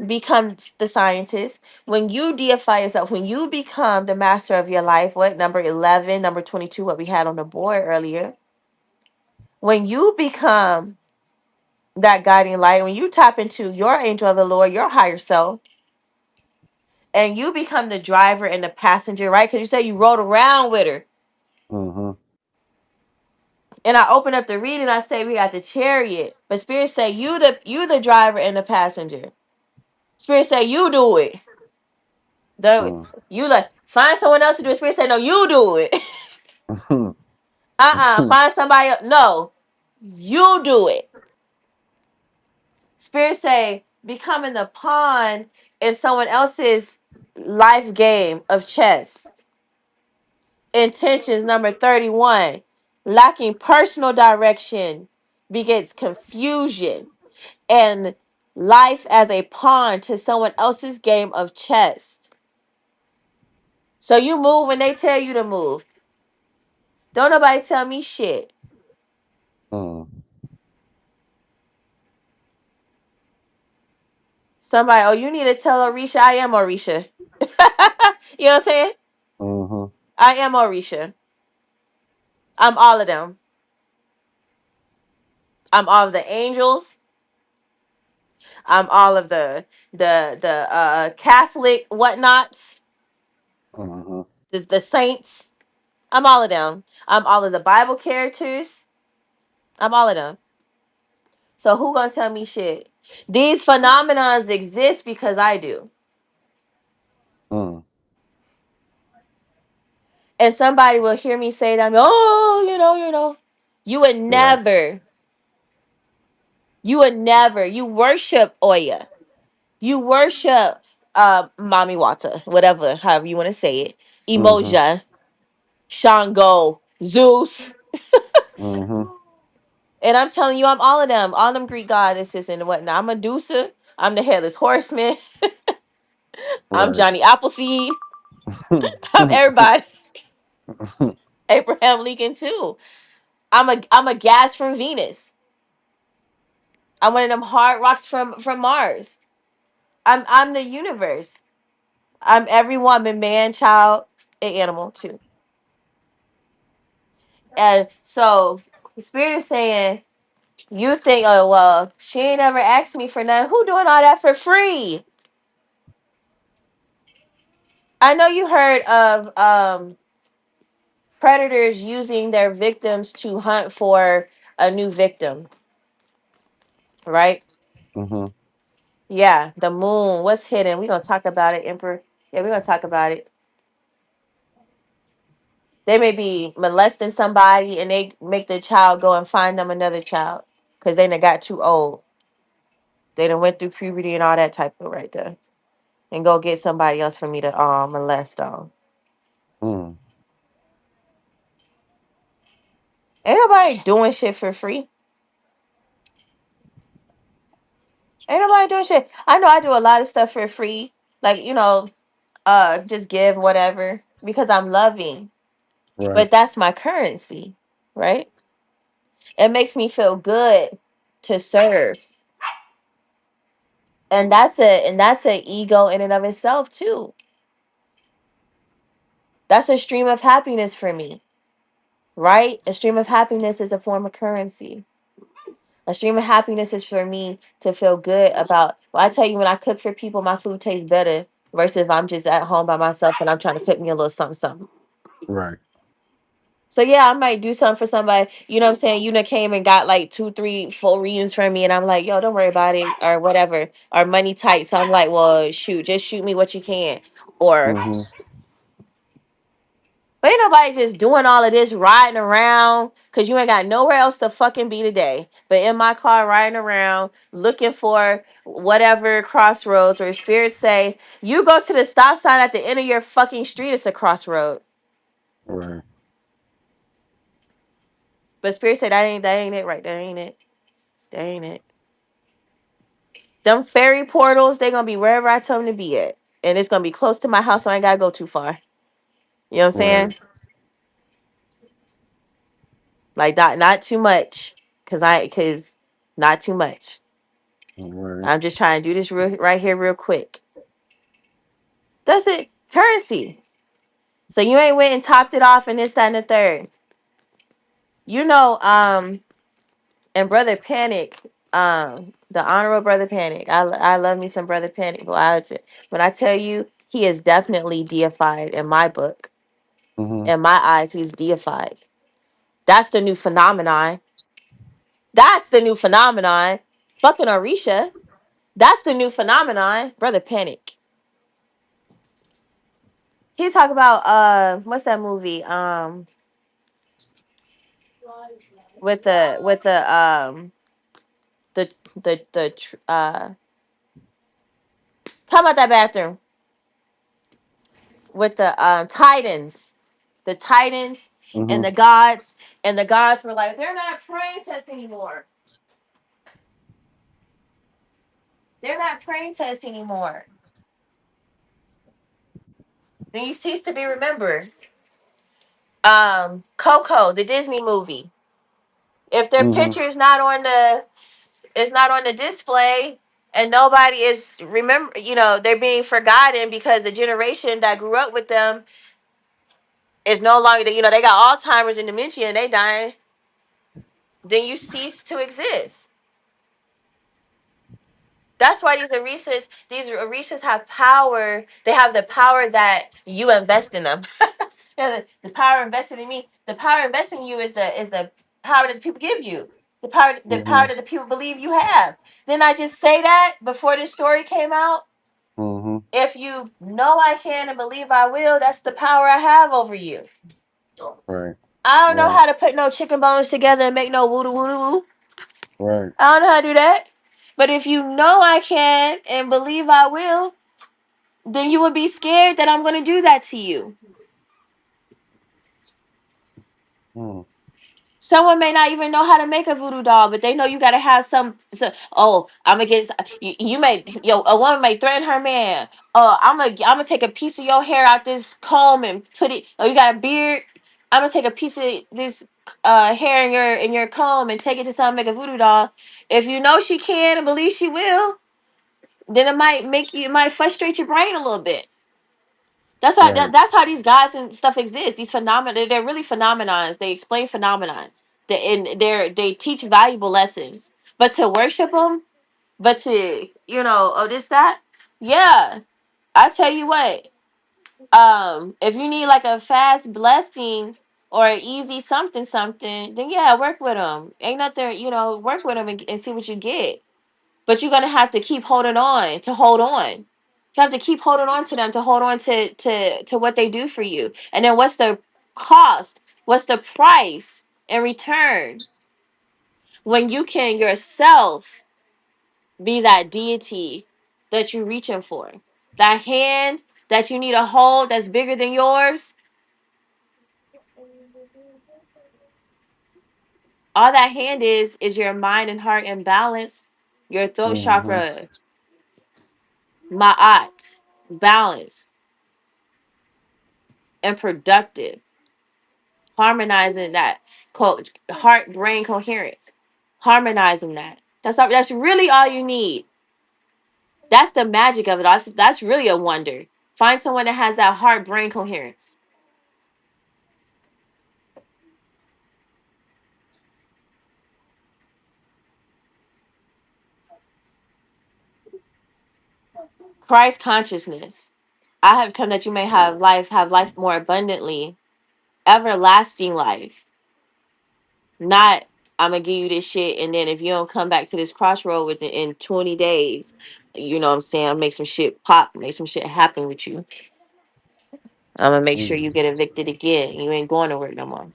become the scientist, when you deify yourself, when you become the master of your life, what number 11, number 22, what we had on the board earlier, when you become that guiding light, when you tap into your angel of the Lord, your higher self, and you become the driver and the passenger, right? Because you said you rode around with her. Mm-hmm. And I open up the reading, I say we got the chariot. But Spirit say you the driver and the passenger. Spirit say you do it. The Mm. you like find someone else to do it. Spirit say no, you do it. Find somebody else. No, you do it. Spirit say becoming the pawn in someone else's life game of chess. Intentions number 31. Lacking personal direction begets confusion and life as a pawn to someone else's game of chess. So you move when they tell you to move. Don't nobody tell me shit. Mm. Somebody, oh, you need to tell Orisha I am Orisha. You know what I'm saying? Mm-hmm. I am Orisha. I'm all of them. I'm all of the angels. I'm all of the Catholic whatnots, Mm-hmm. the saints. I'm all of them. I'm all of the Bible characters. I'm all of them. So who gonna tell me shit? These phenomenons exist because I do. Mm. And somebody will hear me say that, oh, you would Right. never, you worship Oya. You worship Mami Wata, whatever, however you want to say it. Mm-hmm. Emoja, Shango, Zeus. Mm-hmm. And I'm telling you, I'm all them Greek goddesses and whatnot. I'm Medusa. I'm the headless horseman. I'm Right. Johnny Appleseed. I'm everybody. Abraham Lincoln too. I'm a gas from Venus. I'm one of them hard rocks from Mars. I'm the universe. I'm every woman, man, child, and animal too. And so the spirit is saying, you think, oh well, she ain't ever asked me for nothing. Who doing all that for free? I know you heard of predators using their victims to hunt for a new victim, right? Mm-hmm. Yeah, the moon. What's hidden? We're gonna talk about it, Emperor. Yeah, we're gonna talk about it. They may be molesting somebody and they make the child go and find them another child because they done got too old. They done went through puberty and all that type of right there. And go get somebody else for me to molest on. Mm. Ain't nobody doing shit for free. Ain't nobody doing shit. I know I do a lot of stuff for free. Like, just give whatever because I'm loving. Right. But that's my currency, right? It makes me feel good to serve. And that's a ego in and of itself too. That's a stream of happiness for me, right? A stream of happiness is a form of currency. A stream of happiness is for me to feel good about. Well, I tell you, when I cook for people, my food tastes better versus if I'm just at home by myself and I'm trying to cook me a little something, something. Right. So yeah, I might do something for somebody. You know what I'm saying? You done came and got like 2, 3, 4 readings from me, and I'm like, yo, don't worry about it, or whatever. Or money tight. So I'm like, well, shoot, just shoot me what you can. Or Mhm. but ain't nobody just doing all of this riding around because you ain't got nowhere else to fucking be today. But in my car riding around looking for whatever crossroads, or spirits say, you go to the stop sign at the end of your fucking street, it's a crossroad. Right. But spirit say that ain't it right. That ain't it. That ain't it. Them fairy portals, they gonna be wherever I tell them to be at. And it's gonna be close to my house, so I ain't gotta go too far. You know what I'm Right. saying? Like not too much. Cause not too much. Right. I'm just trying to do this right here real quick. That's it. Currency. So you ain't went and topped it off and this, that, and the third. You know, and Brother Panic, the Honorable Brother Panic. I love me some Brother Panic. But when I tell you, he is definitely deified in my book. Mhm. In my eyes, he's deified. That's the new phenomenon. That's the new phenomenon. Fucking Orisha. That's the new phenomenon. Brother Panic. He's talking about what's that movie? With the talk about that bathroom with the Titans. The Titans and Mhm. the gods were like, they're not praying to us anymore. They're not praying to us anymore. Then you cease to be remembered. Coco, the Disney movie. If their Mhm. picture is not on the display, and nobody is remember, they're being forgotten because the generation that grew up with them is no longer, they got Alzheimer's and dementia and they dying, then you cease to exist. That's why these Orisas have power. They have the power that you invest in them. The power invested in me. The power invested in you is the power that the people give you. The power Mhm. that the people believe you have. Didn't I just say that before this story came out? Mhm. If you know I can and believe I will, that's the power I have over you. Right. I don't know Right. how to put no chicken bones together and make no woo woo woo. Right. I don't know how to do that. But if you know I can and believe I will, then you would be scared that I'm going to do that to you. Mm. Someone may not even know how to make a voodoo doll, but they know you got to have oh, I'm gonna get you may a woman may threaten her man. Oh, I'm gonna take a piece of your hair out this comb and put it. Oh, you got a beard. I'm gonna take a piece of this hair in your comb and take it to someone make a voodoo doll. If you know she can and believe she will, then it might frustrate your brain a little bit. Right. That's how these gods and stuff exist. These phenomena, they're really phenomenons. They explain phenomenon. They teach valuable lessons. But to worship them, but to oh this that, yeah. I tell you what, if you need like a fast blessing or an easy something something, then yeah, work with them. Ain't nothing, work with them and see what you get. But you're gonna have to keep holding on to hold on. You have to keep holding on to them to hold on to what they do for you. And then what's the cost? What's the price in return when you can yourself be that deity that you're reaching for? That hand that you need a hold that's bigger than yours. All that hand is your mind and heart in balance, your throat Mhm. chakra, ma'at, balance and productive, harmonizing that heart brain coherence, harmonizing that. That's really all you need. That's the magic of it. That's really a wonder. Find someone that has that heart brain coherence. Christ consciousness. I have come that you may have life more abundantly. everlasting life, not I'm gonna give you this shit, and then if you don't come back to this crossroad within in 20 days, you know what I'm saying, I'll make some shit pop, make some shit happen with you. I'm gonna make sure you Mm. get evicted again. You ain't going to work no more.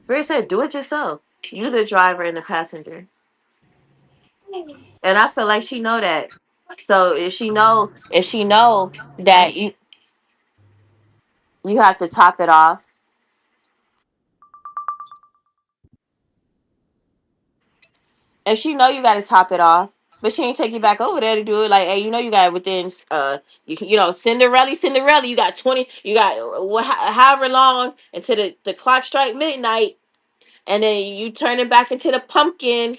Spirit said, do it yourself. You the driver and the passenger. And I feel like she know that. So if she know that you have to top it off. If she know you got to top it off, but she ain't take you back over there to do it. Like, hey, you know you got within you know, Cinderella, you got 20, you got however long until the clock strike midnight, and then you turn it back into the pumpkin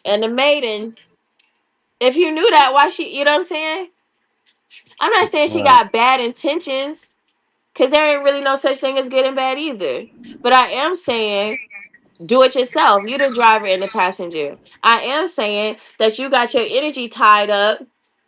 and the maiden. If you knew that, why she? You know what I'm saying? I'm not saying she Right. got bad intentions, because there ain't really no such thing as good and bad either. But I am saying do it yourself. You the driver and the passenger. I am saying that you got your energy tied up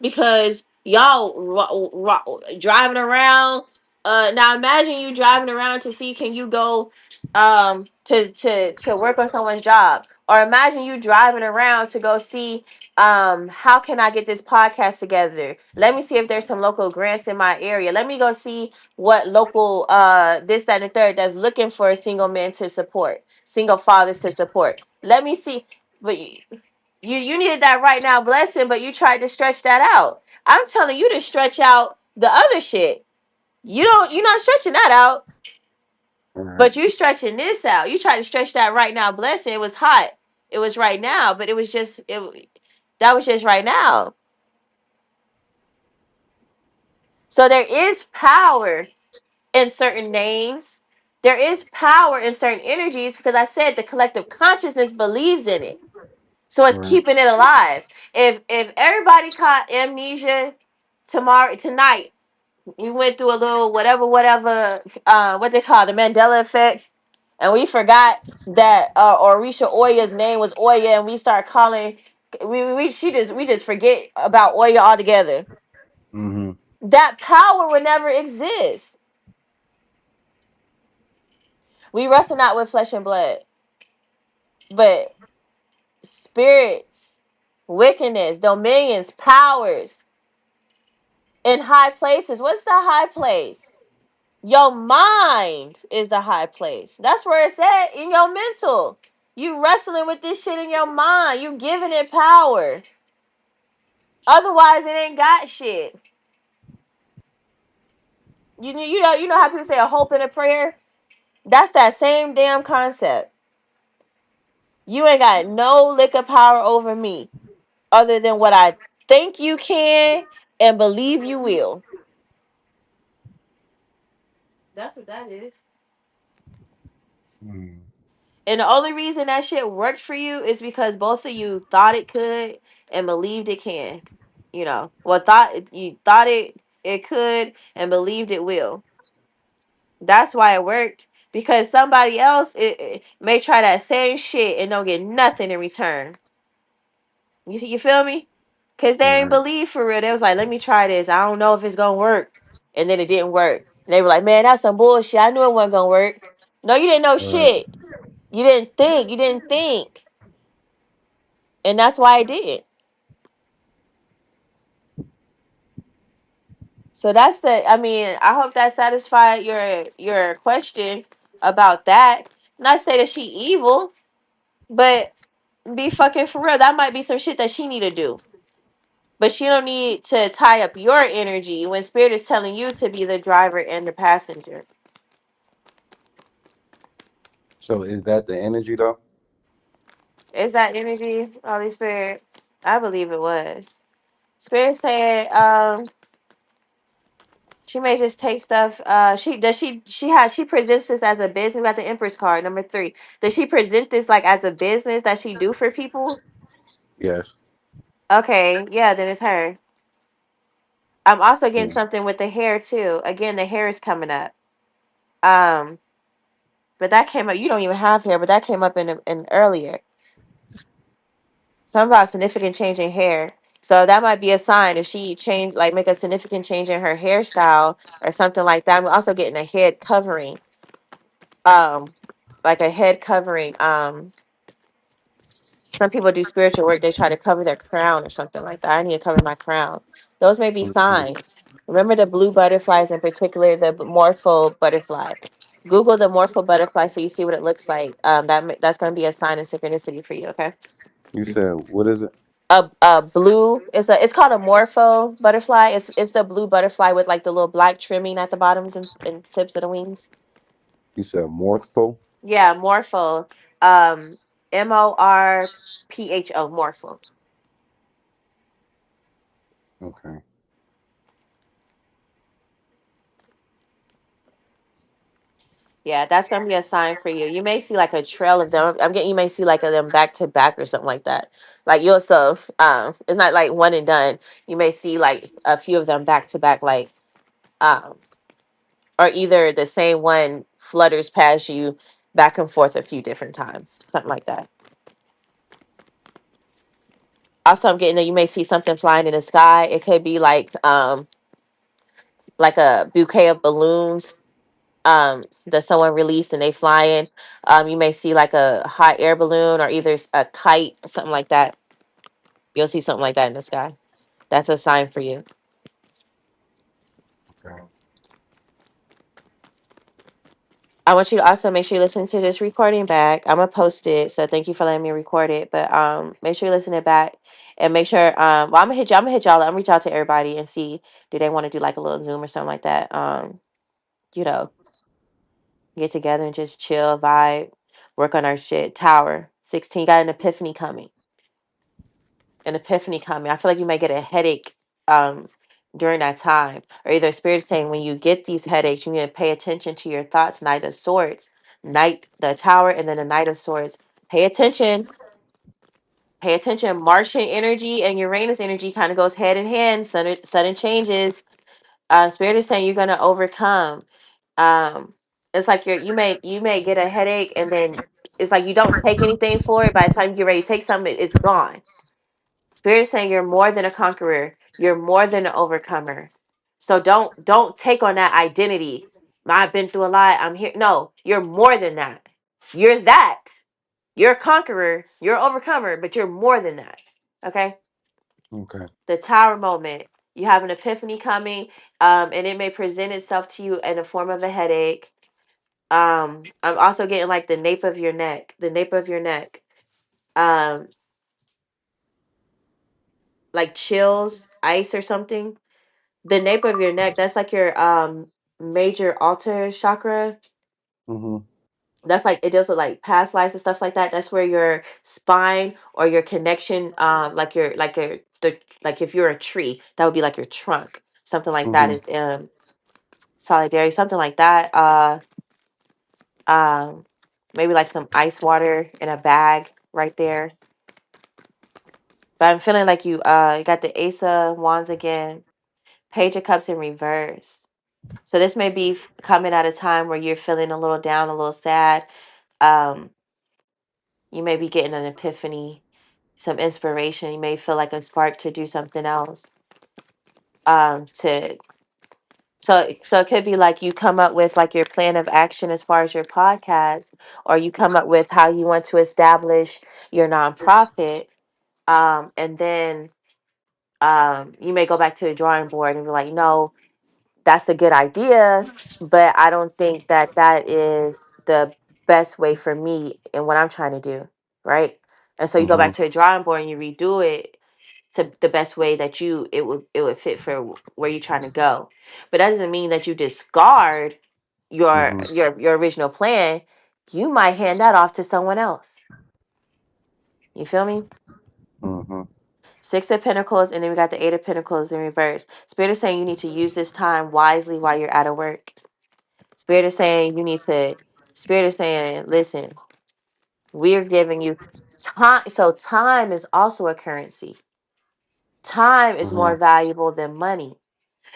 because y'all driving around. Now imagine you driving around to see can you go to work on someone's job, or imagine you driving around to go see how can I get this podcast together. Let me see if there's some local grants in my area. Let me go see what local this that and the third that's looking for a single man to support, single fathers to support. Let me see. But you needed that right now blessing, but you tried to stretch that out. I'm telling you to stretch out the other shit. You're not stretching that out, Right. but you stretching this out. You tried to stretch that right now blessing. It was hot. It was right now, but it was just that was just right now. So there is power in certain names. There is power in certain energies because I said the collective consciousness believes in it. So it's Right. keeping it alive. If everybody caught amnesia tomorrow tonight, we went through a little whatever what they call the Mandela effect, and we forgot that Orisha Oya's name was Oya, and we start calling we just forget about Oya altogether. Mm-hmm. That power would never exist. We wrestle not with flesh and blood, but spirits, wickedness, dominions, powers in high places. What's the high place? Your mind is the high place. That's where it's at, in your mental. You wrestling with this shit in your mind. You giving it power. Otherwise, it ain't got shit. You know how people say a hope and a prayer? That's that same damn concept. You ain't got no lick of power over me other than what I think you can and believe you will. That's what that is. Mm. And the only reason that shit worked for you is because both of you thought it could and believed it can. You know, well, thought it could and believed it will. That's why it worked. Because somebody else it may try that same shit and don't get nothing in return. You see, you feel me? Cause they ain't Right. believe for real. They was like, "Let me try this. I don't know if it's gonna work," and then it didn't work. And they were like, "Man, that's some bullshit. I knew it wasn't gonna work." No, you didn't know Right. shit. You didn't think. You didn't think. And that's why I did. So that's the. I mean, I hope that satisfied your question about that. Not say that she evil, but be fucking for real. That might be some shit that she need to do. But she don't need to tie up your energy when spirit is telling you to be the driver and the passenger. So is that the energy though? Is that energy, Holy Spirit? I believe it was. Spirit said, she may just take stuff. She presents this as a business. We got the Empress card, number 3. Does she present this like as a business that she do for people? Yes. Okay, yeah, then it's her. I'm also getting Yeah. something with the hair too. Again, the hair is coming up. Um, but that came up. You don't even have hair, but that came up in earlier. Something about significant change in hair. So that might be a sign if she make a significant change in her hairstyle or something like that. I'm also getting a head covering. um like a head covering. Some people do spiritual work, they try to cover their crown or something like that. I need to cover my crown. Those may be Mhm. signs. Remember the blue butterflies, in particular the morpho butterfly. Google the morpho butterfly so you see what it looks like. That's going to be a sign of synchronicity for you. Okay. You said what is it? A blue, it's called a morpho butterfly. It's the blue butterfly with like the little black trimming at the bottoms and tips of the wings. You said morpho. Yeah, morpho. Um, Morpho, morpho. Okay. Yeah, that's gonna be a sign for you. You may see like a trail of them. I'm getting, you may see like a them back to back or something like that. Like you'll so it's not like one and done. You may see like a few of them back to back, like um or either the same one flutters past you back and forth a few different times, something like that. Also, I'm getting that you may see something flying in the sky. It could be like a bouquet of balloons that someone released and they flying. You may see like a hot air balloon or either a kite or something like that. You'll see something like that in the sky. That's a sign for you. Okay. I want you to also make sure you listen to this recording back. I'm gonna post it, so thank you for letting me record it. But make sure you listen it back and make sure. Well, I'm gonna hit y'all. I'm gonna reach out to everybody and see do they want to do like a little Zoom or something like that. You know, get together and just chill, vibe, work on our shit. Tower 16 got an epiphany coming. An epiphany coming. I feel like you may get a headache um during that time. Or either spirit is saying when you get these headaches, you need to pay attention to your thoughts. Knight of Swords, Knight the Tower, and then the Knight of Swords. Pay attention. Pay attention. Martian energy and Uranus energy kind of goes head in hand. Sudden changes. Spirit is saying you're gonna overcome. Um, it's like you may get a headache and then it's like you don't take anything for it. By the time you get ready to take something, it's gone. Spirit is saying you're more than a conqueror. You're more than an overcomer. So don't take on that identity. I've been through a lot. I'm here. No, you're more than that. You're that. You're a conqueror. You're an overcomer, but you're more than that. Okay? Okay. The tower moment. You have an epiphany coming, and it may present itself to you in the form of a headache. I'm also getting like the nape of your neck. The nape of your neck. Um, like chills, ice or something. The nape of your neck, that's like your major altar chakra. Mhm. That's like it deals with like past lives and stuff like that. That's where your spine or your connection, like your like if you're a tree, that would be like your trunk. Something like that Mhm. is solidarity, something like that. Um maybe like some ice water in a bag right there. But I'm feeling like you got the Ace of Wands again, Page of Cups in reverse. So this may be coming at a time where you're feeling a little down, a little sad. Um, you may be getting an epiphany, some inspiration. You may feel like a spark to do something else. To so it could be like you come up with like your plan of action as far as your podcast, or you come up with how you want to establish your nonprofit. And then you may go back to the drawing board and be like, no, that's a good idea, but I don't think that that is the best way for me and what I'm trying to do, right? And so you go back Mhm. to the drawing board and you redo it to the best way that it would fit for where you're trying to go. But that doesn't mean that you discard your Mhm. your original plan. You might hand that off to someone else. You feel me? Mhm. Six of Pentacles, and then we got the Eight of Pentacles in reverse. Spirit is saying you need to use this time wisely while you're out of work. Spirit is saying you need to, Spirit is saying, listen, we're giving you time. So time is also a currency. Time is more Mhm. valuable than money.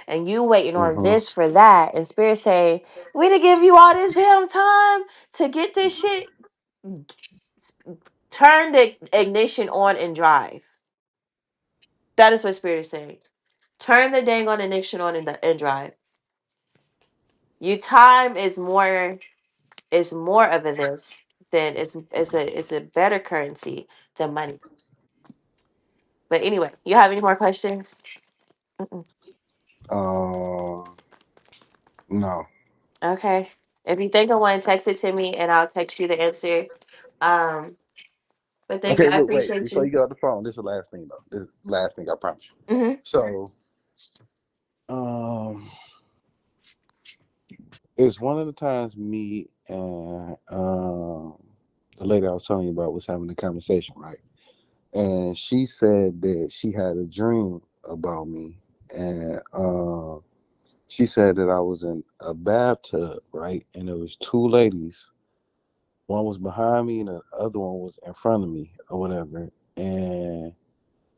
And you waiting on Mhm. this for that. And Spirit saying, we to give you all this damn time to get this shit. Turn the ignition on and drive. That is what Spirit is saying. Turn the dang on ignition on and drive. Your time is more. is more of a this, then it's a better currency than money. But anyway, you have any more questions? Mm-mm. Uh, no. Okay. If you think of one, text it to me and I'll text you the answer. Um, but thank you. Okay, I look, wait. appreciate Before you. you get off the phone, this is the last thing though. This is the last thing I promise you. Hmm. So, um, it's one of the times me and the lady I was telling you about was having a conversation, right? And she said that she had a dream about me, and she said that I was in a bathtub, right? And there was two ladies. One was behind me, and the other one was in front of me, or whatever. And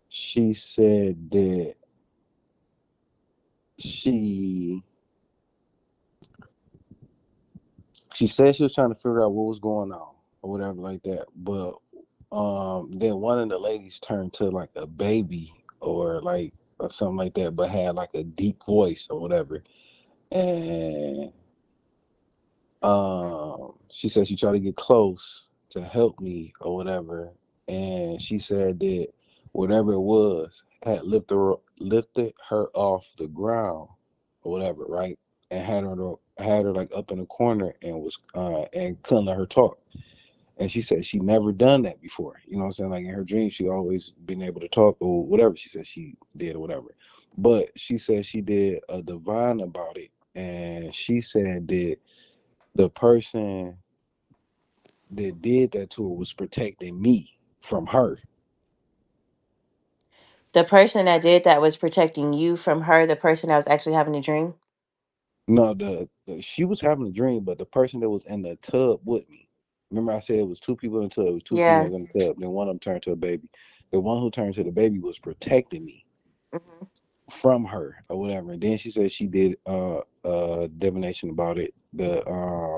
she said that she she said she was trying to figure out what was going on or whatever like that. But then one of the ladies turned to like a baby or like or something like that, but had like a deep voice or whatever. And she said she tried to get close to help me or whatever. And she said that whatever it was had lifted her off the ground or whatever, right? And had her like up in a corner and was and couldn't let her talk. And she said she never done that before. You know what I'm saying? Like in her dreams, she always been able to talk or whatever she said she did or whatever. But she said she did a divine about it, and she said that the person that did that to her was protecting me from her. The person that did that was protecting you from her, the person that was actually having a dream. No, she was having a dream, but the person that was in the tub with me. Remember, I said it was two people in the tub. It was two Yeah. females in the tub. Then one of them turned to a baby. The one who turned to the baby was protecting me Hmm. from her or whatever. And then she said she did divination about it. The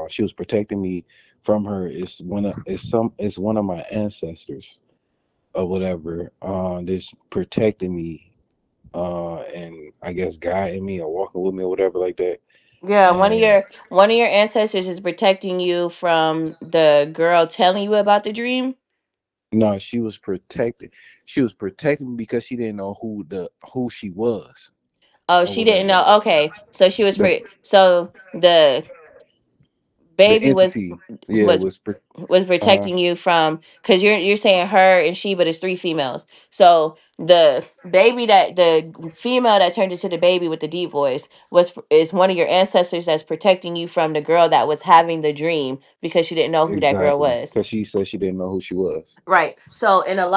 she was protecting me from her. It's one of my ancestors or whatever. That's protecting me and I guess guiding me or walking with me or whatever like that. Yeah, And one of your ancestors is protecting you from the girl telling you about the dream. no, she was protecting me because she didn't know who she was Oh, or she didn't whatever. know. Okay, so she was The so the baby entity, yeah, was was uh protecting you from, because you're saying her and she, but it's three females. So the baby, that the female that turned into the baby with the deep voice, is one of your ancestors that's protecting you from the girl that was having the dream because she didn't know who that girl exactly was. because she said she didn't know who she was. Right. So in a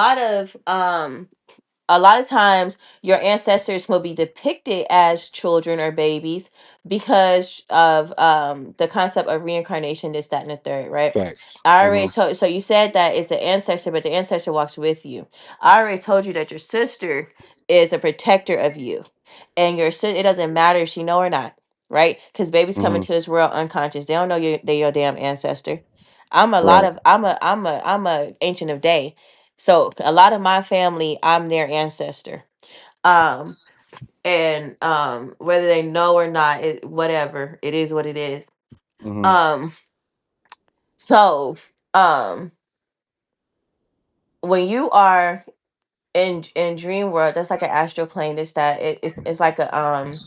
lot of times your ancestors will be depicted as children or babies because of the concept of reincarnation, this, that, and the third, right? Facts. I already Mm-hmm. told, so you said that it's the ancestor, but the ancestor walks with you. I already told you that your sister is a protector of you. And your sister, it doesn't matter if she know or not, right? Because babies come Mm-hmm. into this world unconscious. They don't know they your damn ancestor. Right. I'm a ancient of day. So a lot of my family, I'm their ancestor. Um and whether they know or not, whatever, it is what it is. Mm-hmm. Um so um when you are in dream world, that's like an astral plane. It's that it's like a um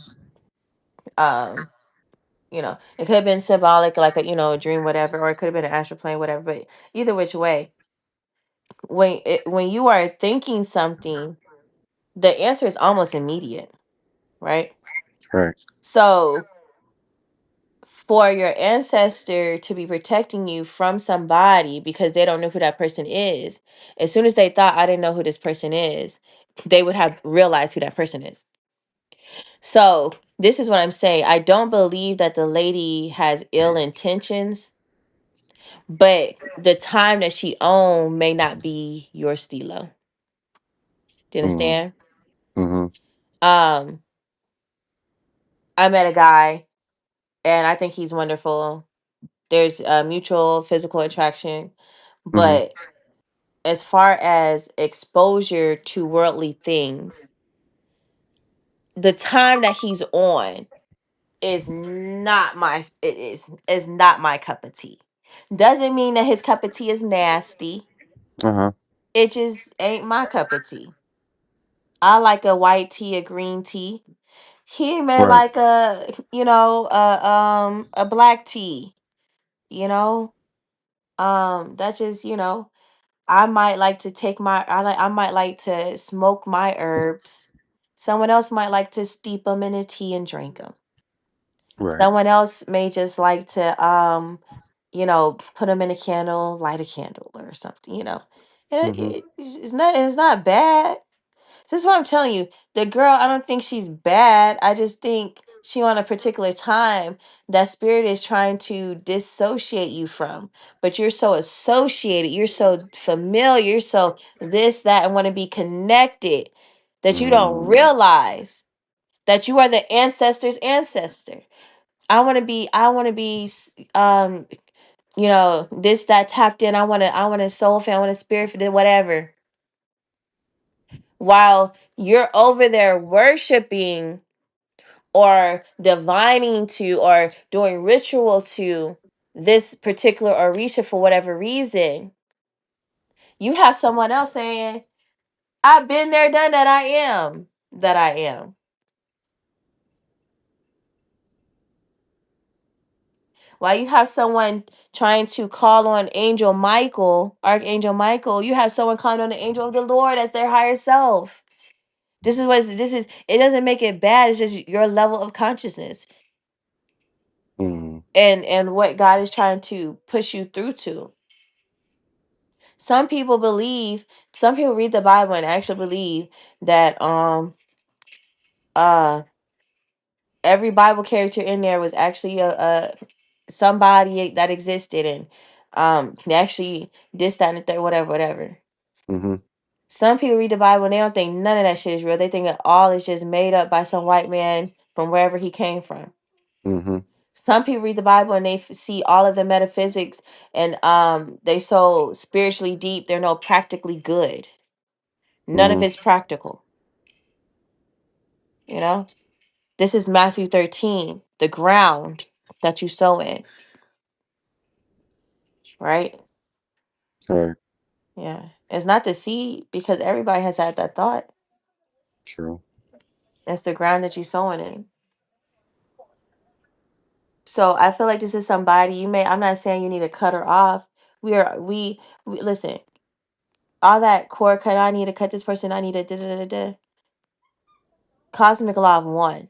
it could have been symbolic, like a a dream, whatever, or it could have been an astral plane, whatever. But either which way, when you are thinking something, the answer is almost immediate, right? Right. So for your ancestor to be protecting you from somebody because they don't know who that person is, as soon as they thought, I didn't know who this person is, they would have realized who that person is. So this is what I'm saying. I don't believe that the lady has ill intentions, but the time that she owned may not be your stilo. Do you Mm-hmm. understand? Mm-hmm. Um, I met a guy and I think he's wonderful. There's a mutual physical attraction, Mm-hmm. but as far as exposure to worldly things, the time that he's on is not my cup of tea. Doesn't mean that his cup of tea is nasty. Uh huh. It just ain't my cup of tea. I like a white tea, a green tea. He may Right. like a black tea, you know. That's just, I might like to take my I might like to smoke my herbs. Someone else might like to steep them in a tea and drink them. Right. Someone else may just like to put them in a candle, light a candle or something, Mhm. It's not bad. This is what I'm telling you. The girl, I don't think she's bad. I just think she on a particular time that spirit is trying to dissociate you from. But you're so associated, you're so familiar, you're so this, that, and want to be connected that you don't Mm. realize that you are the ancestor's ancestor. I want to be this, that tapped in. I want to soul fan, I want to spirit for whatever. While you're over there worshiping or divining to or doing ritual to this particular Orisha for whatever reason, you have someone else saying, I've been there, done that, I am that I am. While you have someone trying to call on Angel Michael, Archangel Michael, you have someone calling on the angel of the Lord as their higher self. This is it doesn't make it bad, it's just your level of consciousness Mm. and what God is trying to push you through to. Some people believe, some people read the Bible and actually believe that uh every Bible character in there was actually a somebody that existed, and they actually this, that, and the third, whatever, whatever. Mhm. Some people read the Bible and they don't think none of that shit is real. They think that all is just made up by some white man from wherever he came from. Mhm. Some people read the Bible and they see all of the metaphysics, and they so spiritually deep, they're no practically good. None of Mhm. it's practical, you know? This is Matthew 13, the ground that you sow in, right? Right. Yeah. It's not the seed because everybody has had that thought. True. It's the ground that you sowing in. So I feel like this is somebody I'm not saying you need to cut her off. We listen, all that cord cut, I need to cut this person, I need to da da da da. Cosmic law of one,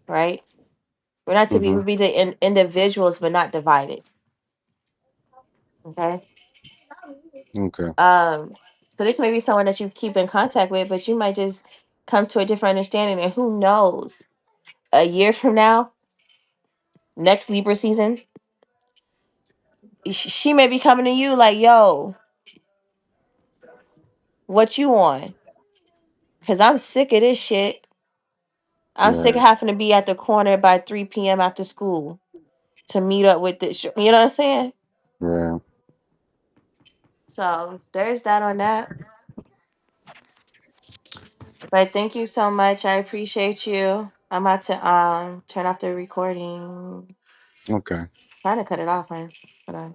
right? We're not to be, Mhm. we be the individuals, but not divided. Okay. Okay. Um, so this may be someone that you keep in contact with, but you might just come to a different understanding. And who knows, a year from now, next Libra season, she may be coming to you like, yo, what you on? Because I'm sick of this shit. I'm sick of Right. having to be at the corner by 3 p.m. after school to meet up with this. You know what I'm saying? Right. So there's that on that. But thank you so much. I appreciate you. I'm about to turn off the recording. Okay. Trying to cut it off, man. Hold on.